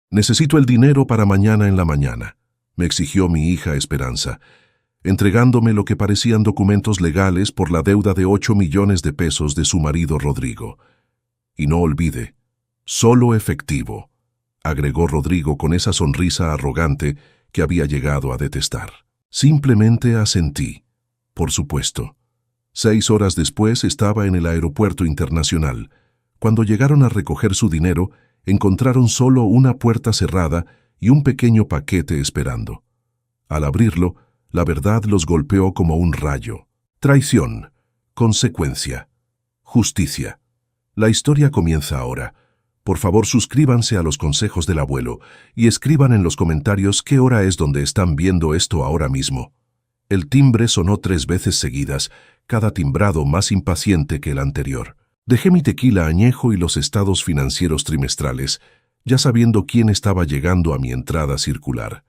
Necesito el dinero para mañana en la mañana, me exigió mi hija Esperanza, entregándome lo que parecían documentos legales por la deuda de 8 millones de pesos de su marido Rodrigo. Y no olvide, solo efectivo, agregó Rodrigo con esa sonrisa arrogante que había llegado a detestar. Simplemente asentí. Por supuesto. 6 horas después estaba en el aeropuerto internacional. Cuando llegaron a recoger su dinero, encontraron solo una puerta cerrada y un pequeño paquete esperando. Al abrirlo, la verdad los golpeó como un rayo. Traición, consecuencia, justicia. La historia comienza ahora. Por favor, suscríbanse a los consejos del abuelo y escriban en los comentarios qué hora es donde están viendo esto ahora mismo. El timbre sonó 3 veces seguidas, cada timbrado más impaciente que el anterior. Dejé mi tequila añejo y los estados financieros trimestrales, ya sabiendo quién estaba llegando a mi entrada circular.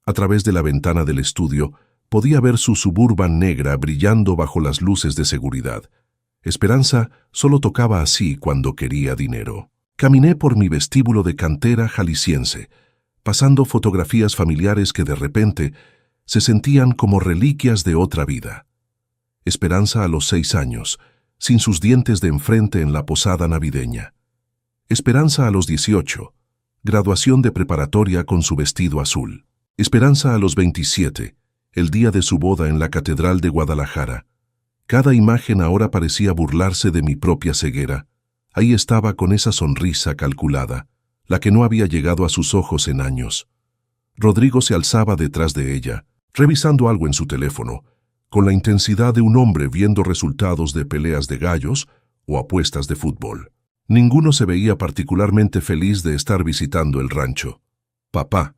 A través de la ventana del estudio, podía ver su Suburban negra brillando bajo las luces de seguridad. Esperanza solo tocaba así cuando quería dinero. Caminé por mi vestíbulo de cantera jalisciense, pasando fotografías familiares que de repente se sentían como reliquias de otra vida. Esperanza a los 6 años, sin sus dientes de enfrente en la posada navideña. Esperanza a los 18, graduación de preparatoria con su vestido azul. Esperanza a los 27, el día de su boda en la Catedral de Guadalajara. Cada imagen ahora parecía burlarse de mi propia ceguera. Ahí estaba con esa sonrisa calculada, la que no había llegado a sus ojos en años. Rodrigo se alzaba detrás de ella, revisando algo en su teléfono, con la intensidad de un hombre viendo resultados de peleas de gallos o apuestas de fútbol. Ninguno se veía particularmente feliz de estar visitando el rancho. «Papá»,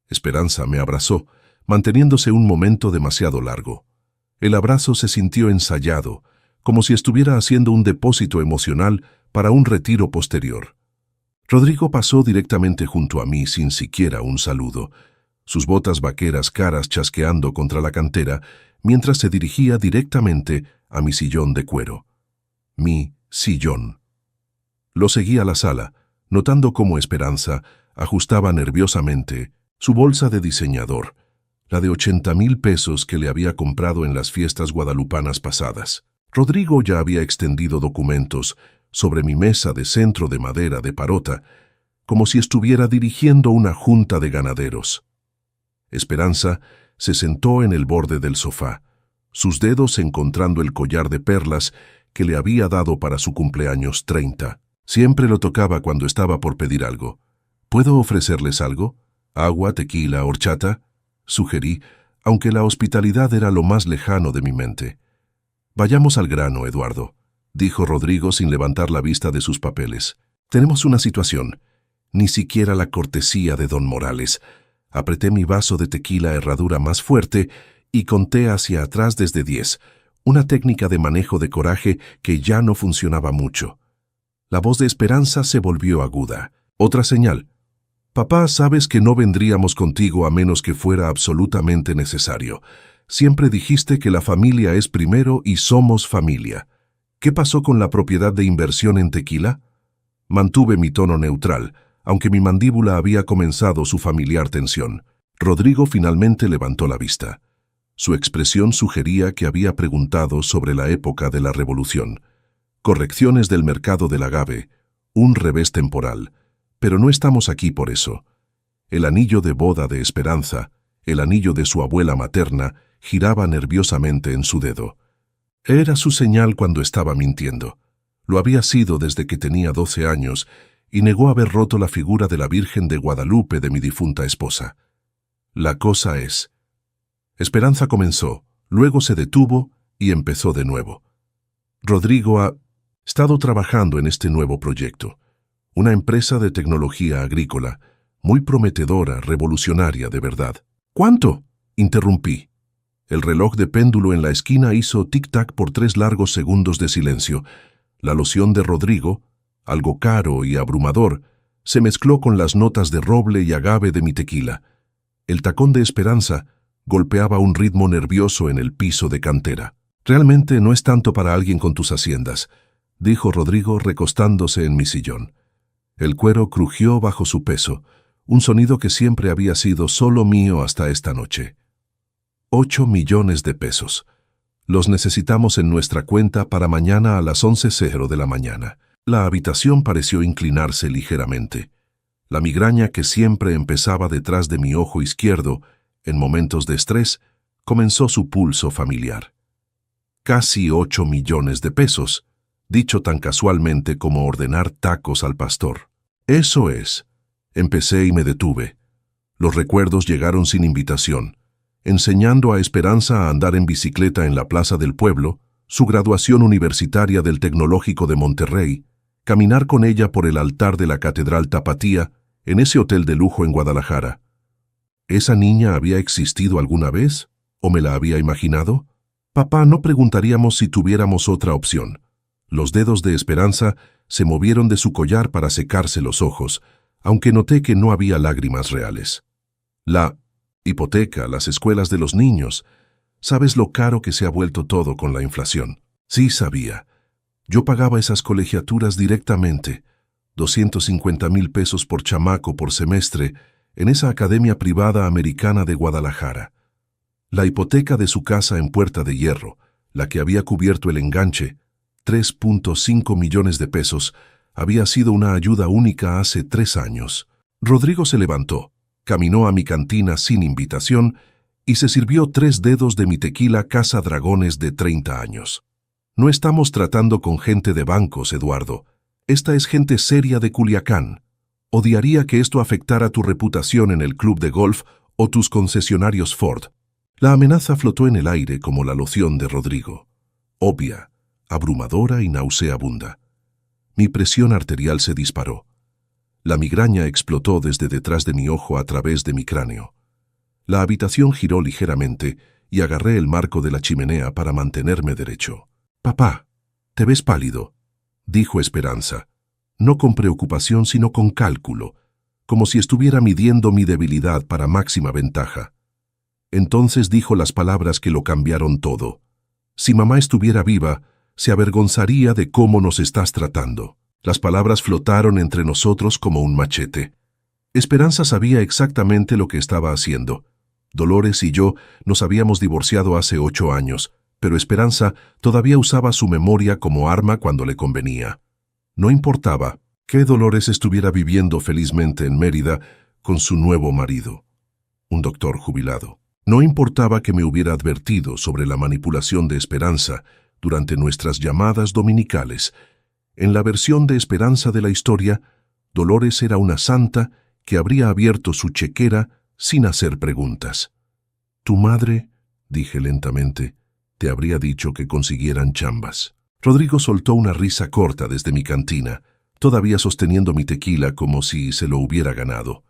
Esperanza me abrazó, manteniéndose un momento demasiado largo. El abrazo se sintió ensayado, como si estuviera haciendo un depósito emocional para un retiro posterior. Rodrigo pasó directamente junto a mí sin siquiera un saludo, sus botas vaqueras caras chasqueando contra la cantera, mientras se dirigía directamente a mi sillón de cuero. Mi sillón. Lo seguí a la sala, notando cómo Esperanza ajustaba nerviosamente su bolsa de diseñador, la de 80,000 pesos que le había comprado en las fiestas guadalupanas pasadas. Rodrigo ya había extendido documentos sobre mi mesa de centro de madera de parota, como si estuviera dirigiendo una junta de ganaderos. Esperanza se sentó en el borde del sofá, sus dedos encontrando el collar de perlas que le había dado para su cumpleaños 30. Siempre lo tocaba cuando estaba por pedir algo. ¿Puedo ofrecerles algo? ¿Agua, tequila, horchata? Sugerí, aunque la hospitalidad era lo más lejano de mi mente. Vayamos al grano, Eduardo, dijo Rodrigo sin levantar la vista de sus papeles. Tenemos una situación. Ni siquiera la cortesía de don Morales. Apreté mi vaso de tequila a herradura más fuerte y conté hacia atrás desde 10, una técnica de manejo de coraje que ya no funcionaba mucho. La voz de Esperanza se volvió aguda. Otra señal. Papá, sabes que no vendríamos contigo a menos que fuera absolutamente necesario. Siempre dijiste que la familia es primero y somos familia. ¿Qué pasó con la propiedad de inversión en tequila? Mantuve mi tono neutral, aunque mi mandíbula había comenzado su familiar tensión. Rodrigo finalmente levantó la vista. Su expresión sugería que había preguntado sobre la época de la Revolución. Correcciones del mercado del agave, un revés temporal. Pero no estamos aquí por eso. El anillo de boda de Esperanza, el anillo de su abuela materna, giraba nerviosamente en su dedo. Era su señal cuando estaba mintiendo. Lo había sido desde que tenía 12 años y negó haber roto la figura de la Virgen de Guadalupe de mi difunta esposa. La cosa es... Esperanza comenzó, luego se detuvo y empezó de nuevo. Rodrigo ha estado trabajando en este nuevo proyecto. Una empresa de tecnología agrícola, muy prometedora, revolucionaria de verdad. ¿Cuánto?, interrumpí. El reloj de péndulo en la esquina hizo tic-tac por 3 largos segundos de silencio. La loción de Rodrigo, algo caro y abrumador, se mezcló con las notas de roble y agave de mi tequila. El tacón de Esperanza golpeaba un ritmo nervioso en el piso de cantera. Realmente no es tanto para alguien con tus haciendas, dijo Rodrigo recostándose en mi sillón. El cuero crujió bajo su peso, un sonido que siempre había sido solo mío hasta esta noche. 8 millones de pesos. Los necesitamos en nuestra cuenta para mañana a las 11:00 de la mañana. La habitación pareció inclinarse ligeramente. La migraña que siempre empezaba detrás de mi ojo izquierdo, en momentos de estrés, comenzó su pulso familiar. Casi 8 millones de pesos, dicho tan casualmente como ordenar tacos al pastor. Eso es. Empecé y me detuve. Los recuerdos llegaron sin invitación. Enseñando a Esperanza a andar en bicicleta en la plaza del pueblo, su graduación universitaria del Tecnológico de Monterrey, caminar con ella por el altar de la Catedral Tapatía, en ese hotel de lujo en Guadalajara. ¿Esa niña había existido alguna vez? ¿O me la había imaginado? Papá, no preguntaríamos si tuviéramos otra opción. Los dedos de Esperanza se movieron de su collar para secarse los ojos, aunque noté que no había lágrimas reales. La hipoteca, las escuelas de los niños. ¿Sabes lo caro que se ha vuelto todo con la inflación? Sí, sabía. Yo pagaba esas colegiaturas directamente, 250,000 pesos por chamaco por semestre, en esa academia privada americana de Guadalajara. La hipoteca de su casa en Puerta de Hierro, la que había cubierto el enganche, 3.5 millones de pesos, había sido una ayuda única hace 3 años. Rodrigo se levantó, caminó a mi cantina sin invitación y se sirvió 3 dedos de mi tequila Casa Dragones de 30 años. No estamos tratando con gente de bancos, Eduardo. Esta es gente seria de Culiacán. Odiaría que esto afectara tu reputación en el club de golf o tus concesionarios Ford. La amenaza flotó en el aire como la loción de Rodrigo. Obvia, abrumadora y nauseabunda. Mi presión arterial se disparó. La migraña explotó desde detrás de mi ojo a través de mi cráneo. La habitación giró ligeramente y agarré el marco de la chimenea para mantenerme derecho. «Papá, te ves pálido», dijo Esperanza, no con preocupación sino con cálculo, como si estuviera midiendo mi debilidad para máxima ventaja. Entonces dijo las palabras que lo cambiaron todo. Si mamá estuviera viva, se avergonzaría de cómo nos estás tratando. Las palabras flotaron entre nosotros como un machete. Esperanza sabía exactamente lo que estaba haciendo. Dolores y yo nos habíamos divorciado hace 8 años, pero Esperanza todavía usaba su memoria como arma cuando le convenía. No importaba que Dolores estuviera viviendo felizmente en Mérida con su nuevo marido, un doctor jubilado. No importaba que me hubiera advertido sobre la manipulación de Esperanza durante nuestras llamadas dominicales. En la versión de Esperanza de la historia, Dolores era una santa que habría abierto su chequera sin hacer preguntas. «Tu madre», dije lentamente, «te habría dicho que consiguieran chambas». Rodrigo soltó una risa corta desde mi cantina, todavía sosteniendo mi tequila como si se lo hubiera ganado.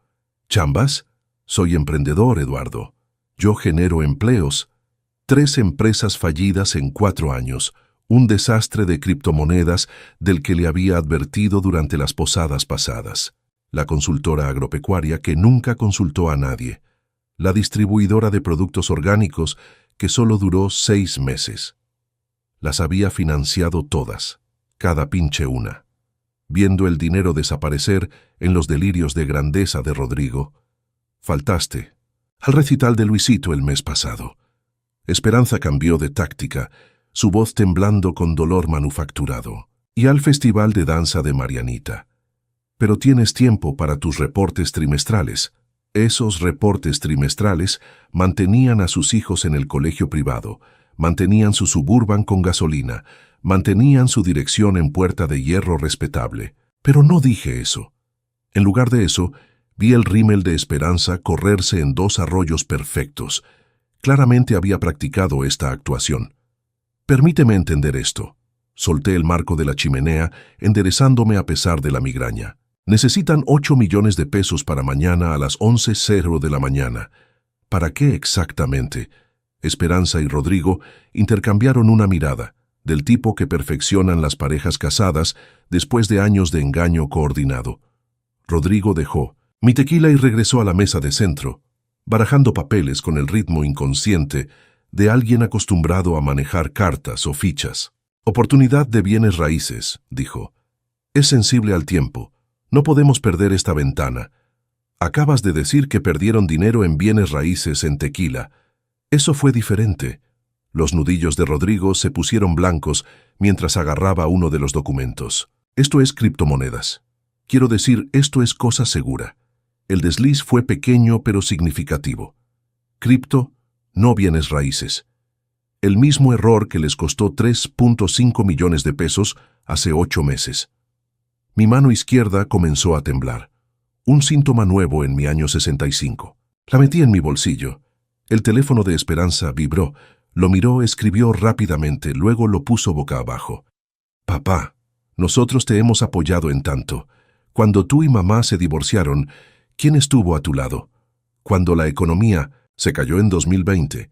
«¿Chambas? Soy emprendedor, Eduardo. Yo genero empleos. 3 empresas fallidas en 4 años, un desastre de criptomonedas del que le había advertido durante las posadas pasadas. La consultora agropecuaria que nunca consultó a nadie. La distribuidora de productos orgánicos que solo duró 6 meses. Las había financiado todas, cada pinche una. Viendo el dinero desaparecer en los delirios de grandeza de Rodrigo, faltaste al recital de Luisito el mes pasado. Esperanza cambió de táctica, su voz temblando con dolor manufacturado, y al festival de danza de Marianita. Pero tienes tiempo para tus reportes trimestrales. Esos reportes trimestrales mantenían a sus hijos en el colegio privado, mantenían su Suburban con gasolina, mantenían su dirección en Puerta de Hierro respetable. Pero no dije eso. En lugar de eso, vi el rímel de Esperanza correrse en 2 arroyos perfectos. Claramente había practicado esta actuación. Permíteme entender esto. Solté el marco de la chimenea, enderezándome a pesar de la migraña. Necesitan 8 millones de pesos para mañana a las 11:00 de la mañana. ¿Para qué exactamente? Esperanza y Rodrigo intercambiaron una mirada, del tipo que perfeccionan las parejas casadas después de años de engaño coordinado. Rodrigo dejó mi tequila y regresó a la mesa de centro, barajando papeles con el ritmo inconsciente de alguien acostumbrado a manejar cartas o fichas. «Oportunidad de bienes raíces», dijo. «Es sensible al tiempo. No podemos perder esta ventana. Acabas de decir que perdieron dinero en bienes raíces en Tequila. Eso fue diferente. Los nudillos de Rodrigo se pusieron blancos mientras agarraba uno de los documentos. Esto es criptomonedas. Quiero decir, esto es cosa segura. El desliz fue pequeño pero significativo. Cripto, no bienes raíces. El mismo error que les costó 3.5 millones de pesos hace 8 meses. Mi mano izquierda comenzó a temblar. Un síntoma nuevo en mi año 65. La metí en mi bolsillo. El teléfono de Esperanza vibró. Lo miró, escribió rápidamente, luego lo puso boca abajo. Papá, nosotros te hemos apoyado en tanto. Cuando tú y mamá se divorciaron, ¿quién estuvo a tu lado? Cuando la economía se cayó en 2020,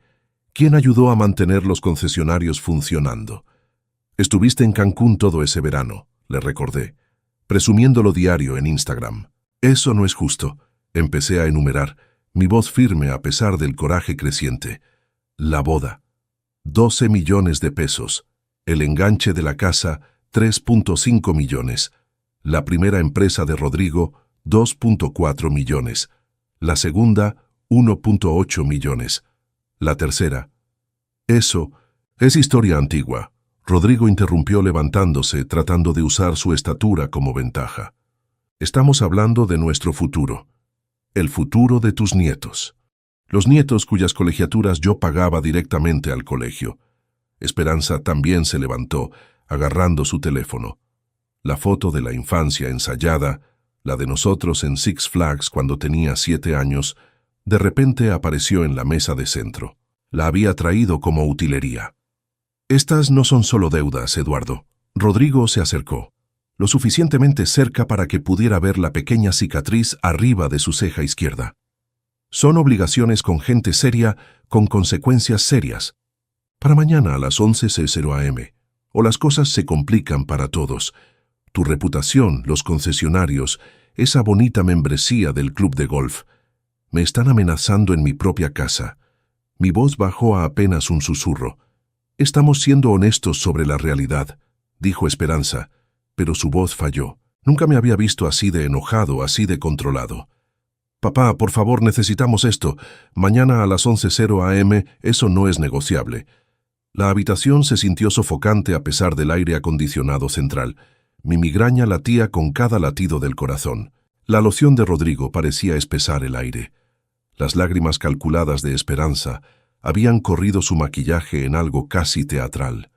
¿quién ayudó a mantener los concesionarios funcionando? Estuviste en Cancún todo ese verano, le recordé, presumiéndolo diario en Instagram. Eso no es justo. Empecé a enumerar, mi voz firme a pesar del coraje creciente. La boda, 12 millones de pesos. El enganche de la casa, 3.5 millones. La primera empresa de Rodrigo, 2.4 millones. La segunda, 1.8 millones. La tercera. Eso es historia antigua. Rodrigo interrumpió levantándose, tratando de usar su estatura como ventaja. Estamos hablando de nuestro futuro. El futuro de tus nietos. Los nietos cuyas colegiaturas yo pagaba directamente al colegio. Esperanza también se levantó, agarrando su teléfono. La foto de la infancia ensayada, la de nosotros en Six Flags cuando tenía 7 años, de repente apareció en la mesa de centro. La había traído como utilería. Estas no son solo deudas, Eduardo. Rodrigo se acercó, lo suficientemente cerca para que pudiera ver la pequeña cicatriz arriba de su ceja izquierda. Son obligaciones con gente seria, con consecuencias serias. Para mañana a las 11:00 a.m. O las cosas se complican para todos. Tu reputación, los concesionarios, esa bonita membresía del club de golf. Me están amenazando en mi propia casa. Mi voz bajó a apenas un susurro. Estamos siendo honestos sobre la realidad, dijo Esperanza, pero su voz falló. Nunca me había visto así de enojado, así de controlado. Papá, por favor, necesitamos esto. Mañana a las 11:00 a.m. eso no es negociable. La habitación se sintió sofocante a pesar del aire acondicionado central. Mi migraña latía con cada latido del corazón. La loción de Rodrigo parecía espesar el aire. Las lágrimas calculadas de Esperanza habían corrido su maquillaje en algo casi teatral.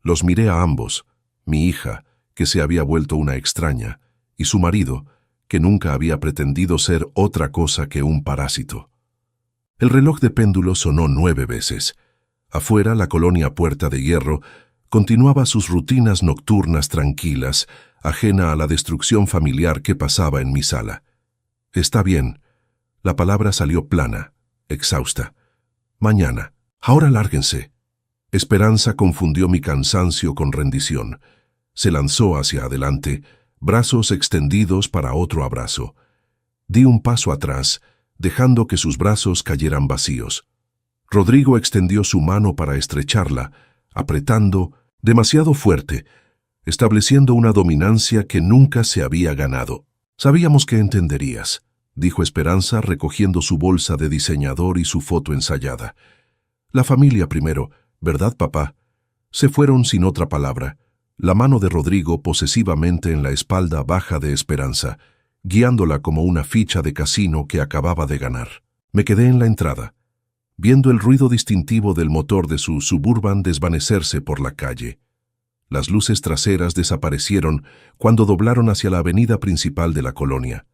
Los miré a ambos, mi hija, que se había vuelto una extraña, y su marido, que nunca había pretendido ser otra cosa que un parásito. El reloj de péndulo sonó 9 veces. Afuera, la colonia Puerta de Hierro continuaba sus rutinas nocturnas tranquilas, ajena a la destrucción familiar que pasaba en mi sala. Está bien. La palabra salió plana, exhausta. Mañana. Ahora lárguense. Esperanza confundió mi cansancio con rendición. Se lanzó hacia adelante, brazos extendidos para otro abrazo. Di un paso atrás, dejando que sus brazos cayeran vacíos. Rodrigo extendió su mano para estrecharla, apretando, demasiado fuerte, estableciendo una dominancia que nunca se había ganado. Sabíamos que entenderías, dijo Esperanza recogiendo su bolsa de diseñador y su foto ensayada. La familia primero, ¿verdad, papá? Se fueron sin otra palabra, la mano de Rodrigo posesivamente en la espalda baja de Esperanza, guiándola como una ficha de casino que acababa de ganar. Me quedé en la entrada, viendo el ruido distintivo del motor de su Suburban desvanecerse por la calle. Las luces traseras desaparecieron cuando doblaron hacia la avenida principal de la colonia.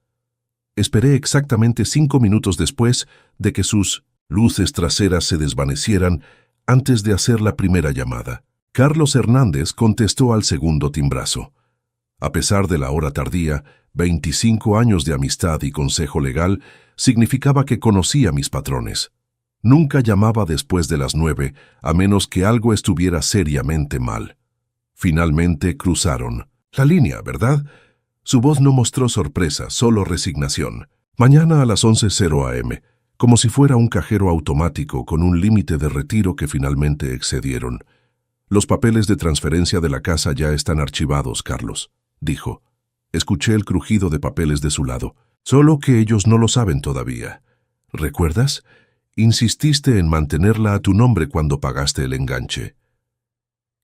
Esperé exactamente 5 minutos después de que sus luces traseras se desvanecieran antes de hacer la primera llamada. Carlos Hernández contestó al segundo timbrazo. A pesar de la hora tardía, 25 años de amistad y consejo legal significaba que conocía mis patrones. Nunca llamaba después de las 9, a menos que algo estuviera seriamente mal. Finalmente cruzaron la línea, ¿verdad? Su voz no mostró sorpresa, solo resignación. Mañana a las 11:00 a.m., como si fuera un cajero automático con un límite de retiro que finalmente excedieron. Los papeles de transferencia de la casa ya están archivados, Carlos, dijo. Escuché el crujido de papeles de su lado. Solo que ellos no lo saben todavía. ¿Recuerdas? Insististe en mantenerla a tu nombre cuando pagaste el enganche.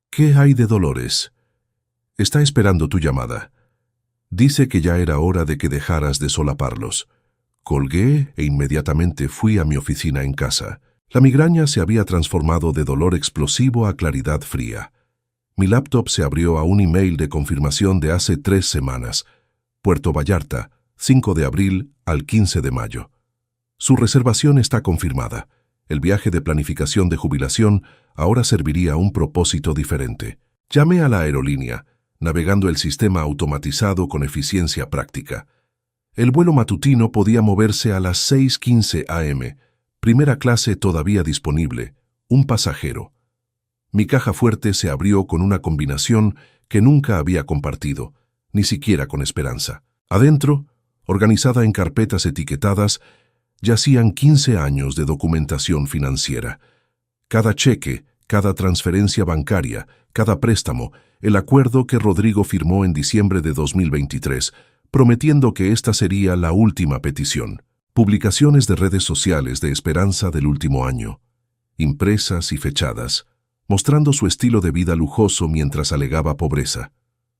¿Qué hay de Dolores? Está esperando tu llamada. Dice que ya era hora de que dejaras de solaparlos. Colgué e inmediatamente fui a mi oficina en casa. La migraña se había transformado de dolor explosivo a claridad fría. Mi laptop se abrió a un email de confirmación de hace 3 semanas. Puerto Vallarta, 5 de abril al 15 de mayo. Su reservación está confirmada. El viaje de planificación de jubilación ahora serviría a un propósito diferente. Llamé a la aerolínea, navegando el sistema automatizado con eficiencia práctica. El vuelo matutino podía moverse a las 6:15 am. Primera clase todavía disponible. Un pasajero. Mi caja fuerte se abrió con una combinación que nunca había compartido, ni siquiera con Esperanza. Adentro, organizada en carpetas etiquetadas, yacían 15 años de documentación financiera. Cada cheque, cada transferencia bancaria, cada préstamo, el acuerdo que Rodrigo firmó en diciembre de 2023, prometiendo que esta sería la última petición. Publicaciones de redes sociales de Esperanza del último año, impresas y fechadas, mostrando su estilo de vida lujoso mientras alegaba pobreza.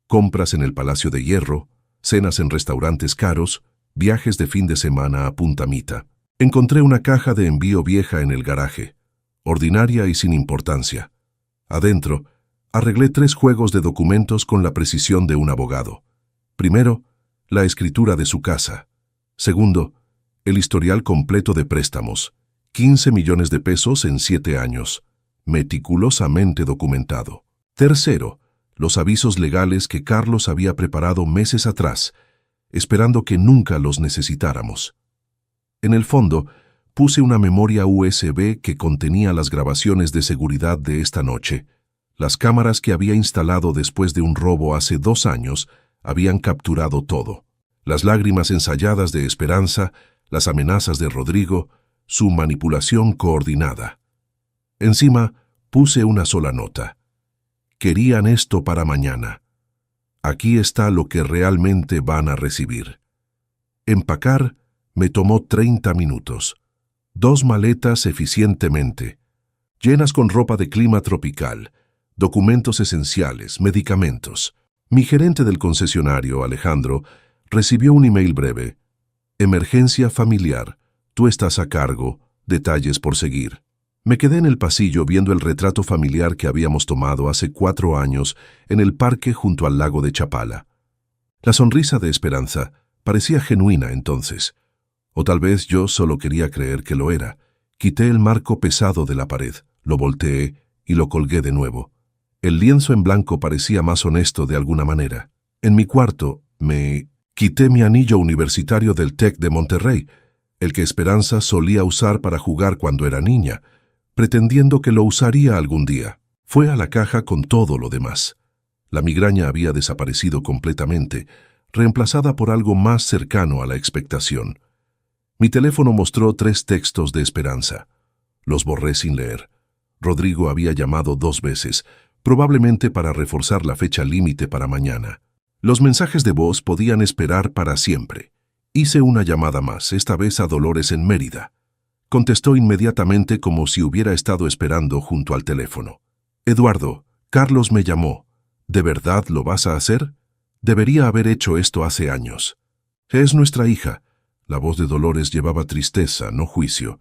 Compras en el Palacio de Hierro, cenas en restaurantes caros, viajes de fin de semana a Punta Mita. Encontré una caja de envío vieja en el garaje, ordinaria y sin importancia. Adentro, arreglé 3 juegos de documentos con la precisión de un abogado. Primero, la escritura de su casa. Segundo, el historial completo de préstamos, 15 millones de pesos en 7 años, meticulosamente documentado. Tercero, los avisos legales que Carlos había preparado meses atrás, esperando que nunca los necesitáramos. En el fondo, puse una memoria USB que contenía las grabaciones de seguridad de esta noche. Las cámaras que había instalado después de un robo hace 2 años habían capturado todo. Las lágrimas ensayadas de Esperanza, las amenazas de Rodrigo, su manipulación coordinada. Encima, puse una sola nota. Querían esto para mañana. Aquí está lo que realmente van a recibir. Empacar me tomó 30 minutos. 2 maletas eficientemente, llenas con ropa de clima tropical, documentos esenciales, medicamentos. Mi gerente del concesionario, Alejandro, recibió un email breve. Emergencia familiar. Tú estás a cargo. Detalles por seguir. Me quedé en el pasillo viendo el retrato familiar que habíamos tomado hace 4 años en el parque junto al lago de Chapala. La sonrisa de Esperanza parecía genuina entonces. O tal vez yo solo quería creer que lo era. Quité el marco pesado de la pared, lo volteé y lo colgué de nuevo. El lienzo en blanco parecía más honesto de alguna manera. En mi cuarto, me quité mi anillo universitario del TEC de Monterrey, el que Esperanza solía usar para jugar cuando era niña, pretendiendo que lo usaría algún día. Fue a la caja con todo lo demás. La migraña había desaparecido completamente, reemplazada por algo más cercano a la expectación. Mi teléfono mostró 3 textos de Esperanza. Los borré sin leer. Rodrigo había llamado 2 veces, probablemente para reforzar la fecha límite para mañana. Los mensajes de voz podían esperar para siempre. Hice una llamada más, esta vez a Dolores en Mérida. Contestó inmediatamente como si hubiera estado esperando junto al teléfono. Eduardo, Carlos me llamó. ¿De verdad lo vas a hacer? Debería haber hecho esto hace años. Es nuestra hija. La voz de Dolores llevaba tristeza, no juicio.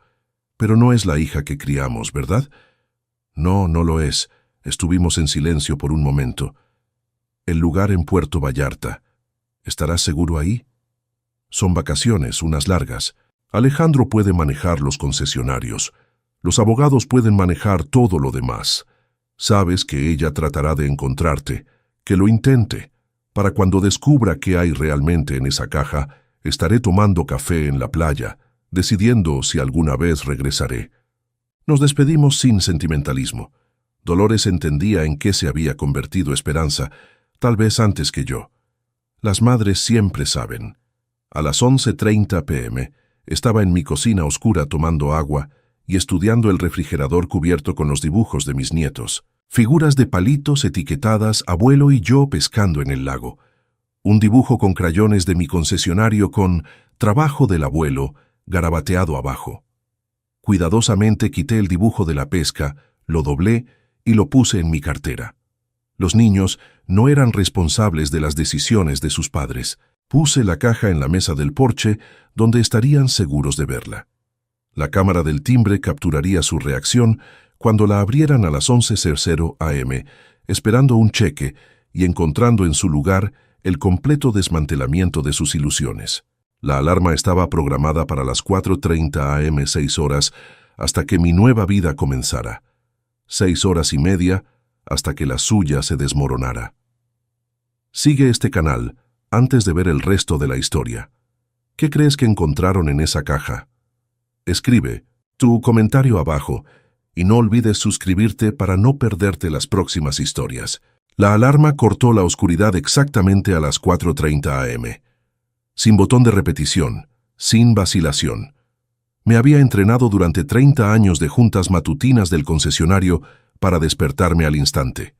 Pero no es la hija que criamos, ¿verdad? No, no lo es. Estuvimos en silencio por un momento. El lugar en Puerto Vallarta. ¿Estarás seguro ahí? Son vacaciones, unas largas. Alejandro puede manejar los concesionarios. Los abogados pueden manejar todo lo demás. Sabes que ella tratará de encontrarte. Que lo intente. Para cuando descubra qué hay realmente en esa caja, estaré tomando café en la playa, decidiendo si alguna vez regresaré. Nos despedimos sin sentimentalismo. Dolores entendía en qué se había convertido Esperanza, tal vez antes que yo. Las madres siempre saben. A las 11:30 p.m. estaba en mi cocina oscura tomando agua y estudiando el refrigerador cubierto con los dibujos de mis nietos. Figuras de palitos etiquetadas, abuelo y yo pescando en el lago. Un dibujo con crayones de mi concesionario con «Trabajo del abuelo» garabateado abajo. Cuidadosamente quité el dibujo de la pesca, lo doblé y lo puse en mi cartera. Los niños no eran responsables de las decisiones de sus padres. Puse la caja en la mesa del porche, donde estarían seguros de verla. La cámara del timbre capturaría su reacción cuando la abrieran a las 11:00 am, esperando un cheque y encontrando en su lugar el completo desmantelamiento de sus ilusiones. La alarma estaba programada para las 4:30 am, 6 horas, hasta que mi nueva vida comenzara. 6 horas y media hasta que la suya se desmoronara. Sigue este canal antes de ver el resto de la historia. ¿Qué crees que encontraron en esa caja? Escribe tu comentario abajo y no olvides suscribirte para no perderte las próximas historias. La alarma cortó la oscuridad exactamente a las 4:30 am. Sin botón de repetición, sin vacilación. Me había entrenado durante 30 años de juntas matutinas del concesionario para despertarme al instante.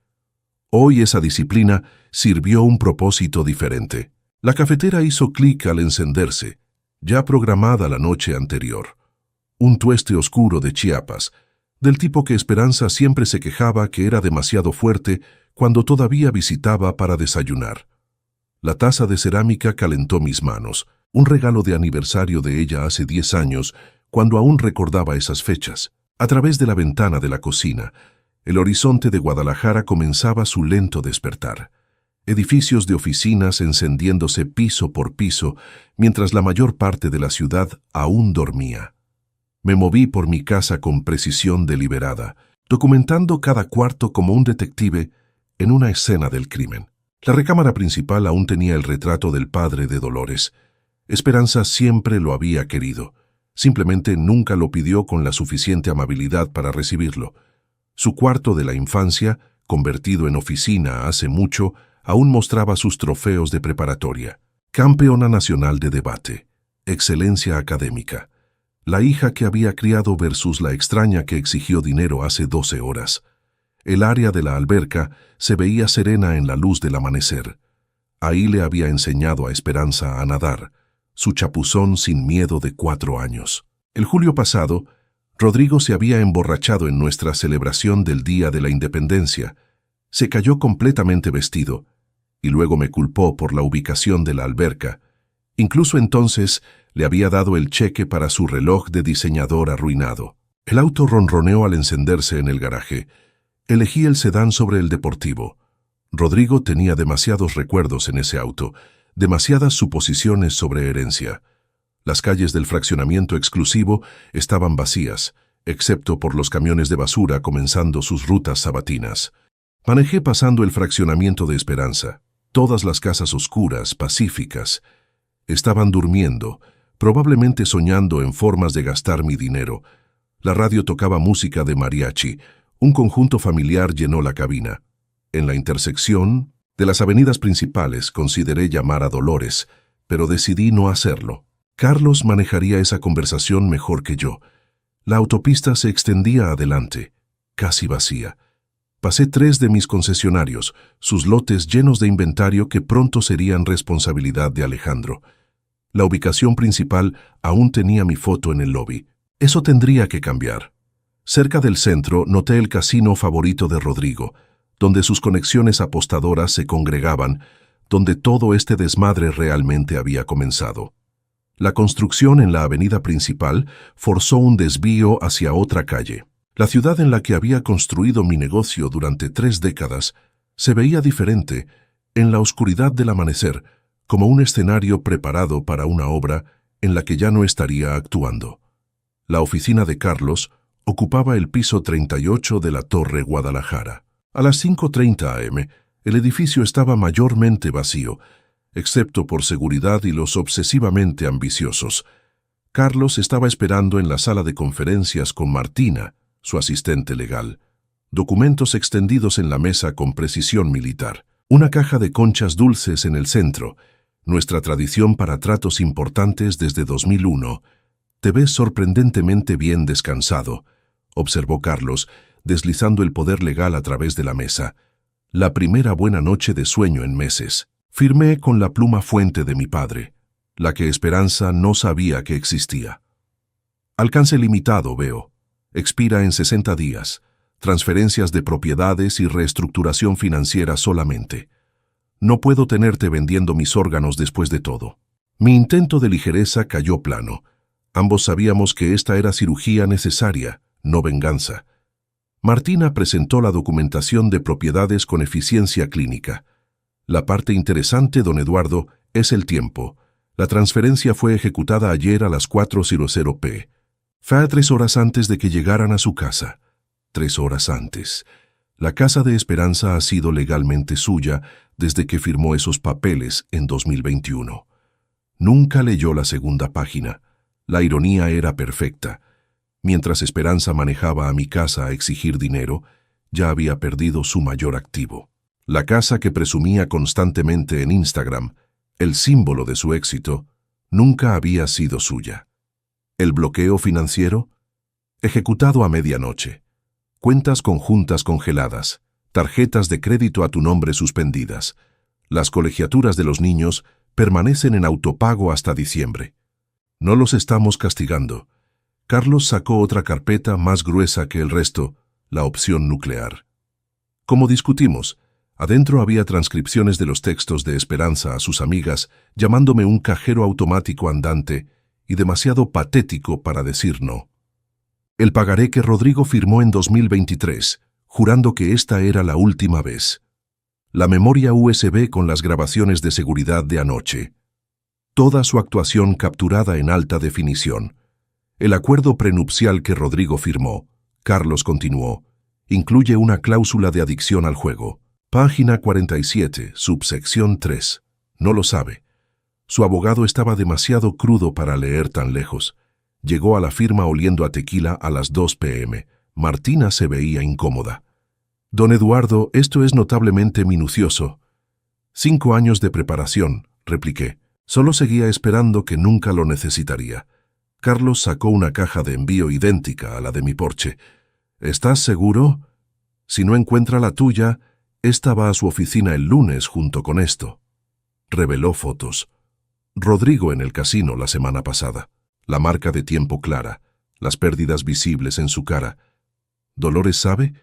Hoy esa disciplina sirvió un propósito diferente. La cafetera hizo clic al encenderse, ya programada la noche anterior. Un tueste oscuro de Chiapas, del tipo que Esperanza siempre se quejaba que era demasiado fuerte cuando todavía visitaba para desayunar. La taza de cerámica calentó mis manos, un regalo de aniversario de ella hace 10 años, cuando aún recordaba esas fechas. A través de la ventana de la cocina, el horizonte de Guadalajara comenzaba su lento despertar. Edificios de oficinas encendiéndose piso por piso, mientras la mayor parte de la ciudad aún dormía. Me moví por mi casa con precisión deliberada, documentando cada cuarto como un detective en una escena del crimen. La recámara principal aún tenía el retrato del padre de Dolores. Esperanza siempre lo había querido. Simplemente nunca lo pidió con la suficiente amabilidad para recibirlo. Su cuarto de la infancia, convertido en oficina hace mucho, aún mostraba sus trofeos de preparatoria. Campeona nacional de debate, excelencia académica, la hija que había criado versus la extraña que exigió dinero hace 12 horas. El área de la alberca se veía serena en la luz del amanecer. Ahí le había enseñado a Esperanza a nadar, su chapuzón sin miedo de 4 años. El julio pasado, Rodrigo se había emborrachado en nuestra celebración del Día de la Independencia. Se cayó completamente vestido, y luego me culpó por la ubicación de la alberca. Incluso entonces le había dado el cheque para su reloj de diseñador arruinado. El auto ronroneó al encenderse en el garaje. Elegí el sedán sobre el deportivo. Rodrigo tenía demasiados recuerdos en ese auto, demasiadas suposiciones sobre herencia. Las calles del fraccionamiento exclusivo estaban vacías, excepto por los camiones de basura comenzando sus rutas sabatinas. Manejé pasando el fraccionamiento de Esperanza. Todas las casas oscuras, pacíficas, estaban durmiendo, probablemente soñando en formas de gastar mi dinero. La radio tocaba música de mariachi. Un conjunto familiar llenó la cabina. En la intersección de las avenidas principales consideré llamar a Dolores, pero decidí no hacerlo. Carlos manejaría esa conversación mejor que yo. La autopista se extendía adelante, casi vacía. Pasé 3 de mis concesionarios, sus lotes llenos de inventario que pronto serían responsabilidad de Alejandro. La ubicación principal aún tenía mi foto en el lobby. Eso tendría que cambiar. Cerca del centro noté el casino favorito de Rodrigo, donde sus conexiones apostadoras se congregaban, donde todo este desmadre realmente había comenzado. La construcción en la avenida principal forzó un desvío hacia otra calle. La ciudad en la que había construido mi negocio durante 3 décadas se veía diferente en la oscuridad del amanecer, como un escenario preparado para una obra en la que ya no estaría actuando. La oficina de Carlos ocupaba el piso 38 de la Torre Guadalajara. A las 5:30 am, el edificio estaba mayormente vacío, excepto por seguridad y los obsesivamente ambiciosos. Carlos estaba esperando en la sala de conferencias con Martina, su asistente legal. Documentos extendidos en la mesa con precisión militar. Una caja de conchas dulces en el centro, nuestra tradición para tratos importantes desde 2001. «Te ves sorprendentemente bien descansado», observó Carlos, deslizando el poder legal a través de la mesa. «La primera buena noche de sueño en meses». Firmé con la pluma fuente de mi padre, la que Esperanza no sabía que existía. Alcance limitado, veo. Expira en 60 días. Transferencias de propiedades y reestructuración financiera solamente. No puedo tenerte vendiendo mis órganos después de todo. Mi intento de ligereza cayó plano. Ambos sabíamos que esta era cirugía necesaria, no venganza. Martina presentó la documentación de propiedades con eficiencia clínica. La parte interesante, don Eduardo, es el tiempo. La transferencia fue ejecutada ayer a las 4:00 p. Fue 3 horas antes de que llegaran a su casa. 3 horas antes. La casa de Esperanza ha sido legalmente suya desde que firmó esos papeles en 2021. Nunca leyó la segunda página. La ironía era perfecta. Mientras Esperanza manejaba a mi casa a exigir dinero, ya había perdido su mayor activo. La casa que presumía constantemente en Instagram, el símbolo de su éxito, nunca había sido suya. El bloqueo financiero, ejecutado a medianoche. Cuentas conjuntas congeladas, tarjetas de crédito a tu nombre suspendidas. Las colegiaturas de los niños permanecen en autopago hasta diciembre. No los estamos castigando. Carlos sacó otra carpeta más gruesa que el resto, la opción nuclear. Como discutimos, adentro había transcripciones de los textos de Esperanza a sus amigas, llamándome un cajero automático andante y demasiado patético para decir no. El pagaré que Rodrigo firmó en 2023, jurando que esta era la última vez. La memoria USB con las grabaciones de seguridad de anoche. Toda su actuación capturada en alta definición. El acuerdo prenupcial que Rodrigo firmó, Carlos continuó, incluye una cláusula de adicción al juego. Página 47, subsección 3. No lo sabe. Su abogado estaba demasiado crudo para leer tan lejos. Llegó a la firma oliendo a tequila a las 2 p.m. Martina se veía incómoda. Don Eduardo, esto es notablemente minucioso. 5 años de preparación, repliqué. Solo seguía esperando que nunca lo necesitaría. Carlos sacó una caja de envío idéntica a la de mi Porsche. ¿Estás seguro? Si no encuentra la tuya, esta va a su oficina el lunes junto con esto. Reveló fotos. Rodrigo en el casino la semana pasada. La marca de tiempo clara, las pérdidas visibles en su cara. ¿Dolores sabe?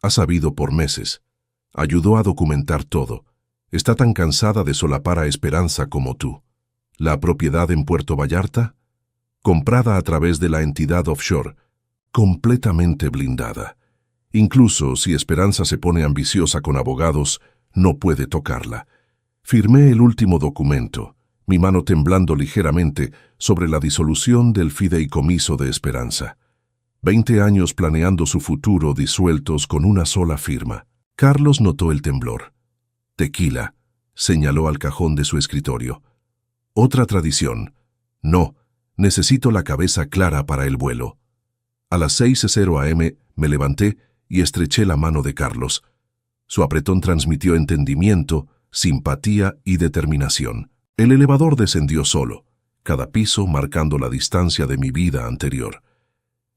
Ha sabido por meses. Ayudó a documentar todo. Está tan cansada de solapar a Esperanza como tú. La propiedad en Puerto Vallarta, comprada a través de la entidad offshore, completamente blindada. Incluso si Esperanza se pone ambiciosa con abogados, no puede tocarla. Firmé el último documento, mi mano temblando ligeramente sobre la disolución del fideicomiso de Esperanza. 20 años planeando su futuro disueltos con una sola firma. Carlos notó el temblor. Tequila, señaló al cajón de su escritorio. Otra tradición. No, necesito la cabeza clara para el vuelo. A las 6:00 a.m. me levanté y estreché la mano de Carlos. Su apretón transmitió entendimiento, simpatía y determinación. El elevador descendió solo, cada piso marcando la distancia de mi vida anterior.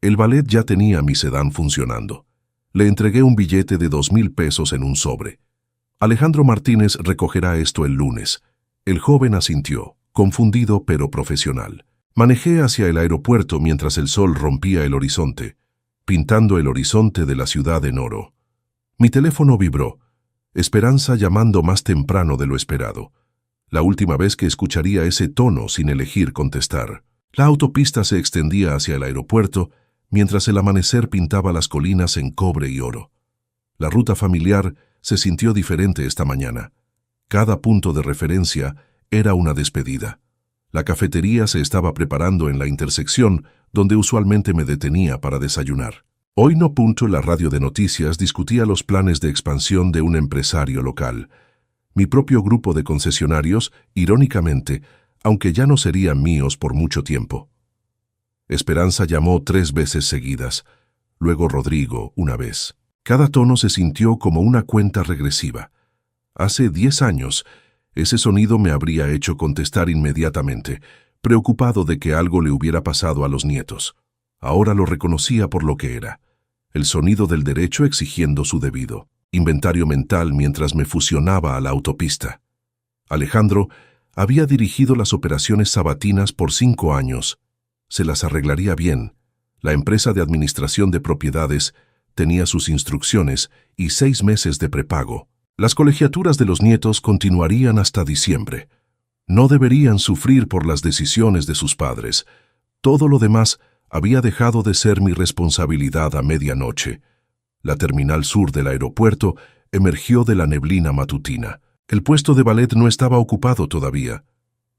El ballet ya tenía mi sedán funcionando. Le entregué un billete de 2,000 pesos en un sobre. Alejandro Martínez recogerá esto el lunes. El joven asintió, confundido pero profesional. Manejé hacia el aeropuerto mientras el sol rompía el horizonte, pintando el horizonte de la ciudad en oro. Mi teléfono vibró, Esperanza llamando más temprano de lo esperado. La última vez que escucharía ese tono sin elegir contestar. La autopista se extendía hacia el aeropuerto, mientras el amanecer pintaba las colinas en cobre y oro. La ruta familiar se sintió diferente esta mañana. Cada punto de referencia era una despedida. La cafetería se estaba preparando en la intersección donde usualmente me detenía para desayunar. Hoy no punto la radio de noticias discutía los planes de expansión de un empresario local. Mi propio grupo de concesionarios, irónicamente, aunque ya no serían míos por mucho tiempo. Esperanza llamó 3 veces seguidas, luego Rodrigo una vez. Cada tono se sintió como una cuenta regresiva. Hace 10 años, ese sonido me habría hecho contestar inmediatamente, preocupado de que algo le hubiera pasado a los nietos. Ahora lo reconocía por lo que era. El sonido del derecho exigiendo su debido. Inventario mental mientras me fusionaba a la autopista. Alejandro había dirigido las operaciones sabatinas por 5 años. Se las arreglaría bien. La empresa de administración de propiedades tenía sus instrucciones y 6 meses de prepago. Las colegiaturas de los nietos continuarían hasta diciembre. No deberían sufrir por las decisiones de sus padres. Todo lo demás había dejado de ser mi responsabilidad a medianoche. La terminal sur del aeropuerto emergió de la neblina matutina. El puesto de ballet no estaba ocupado todavía.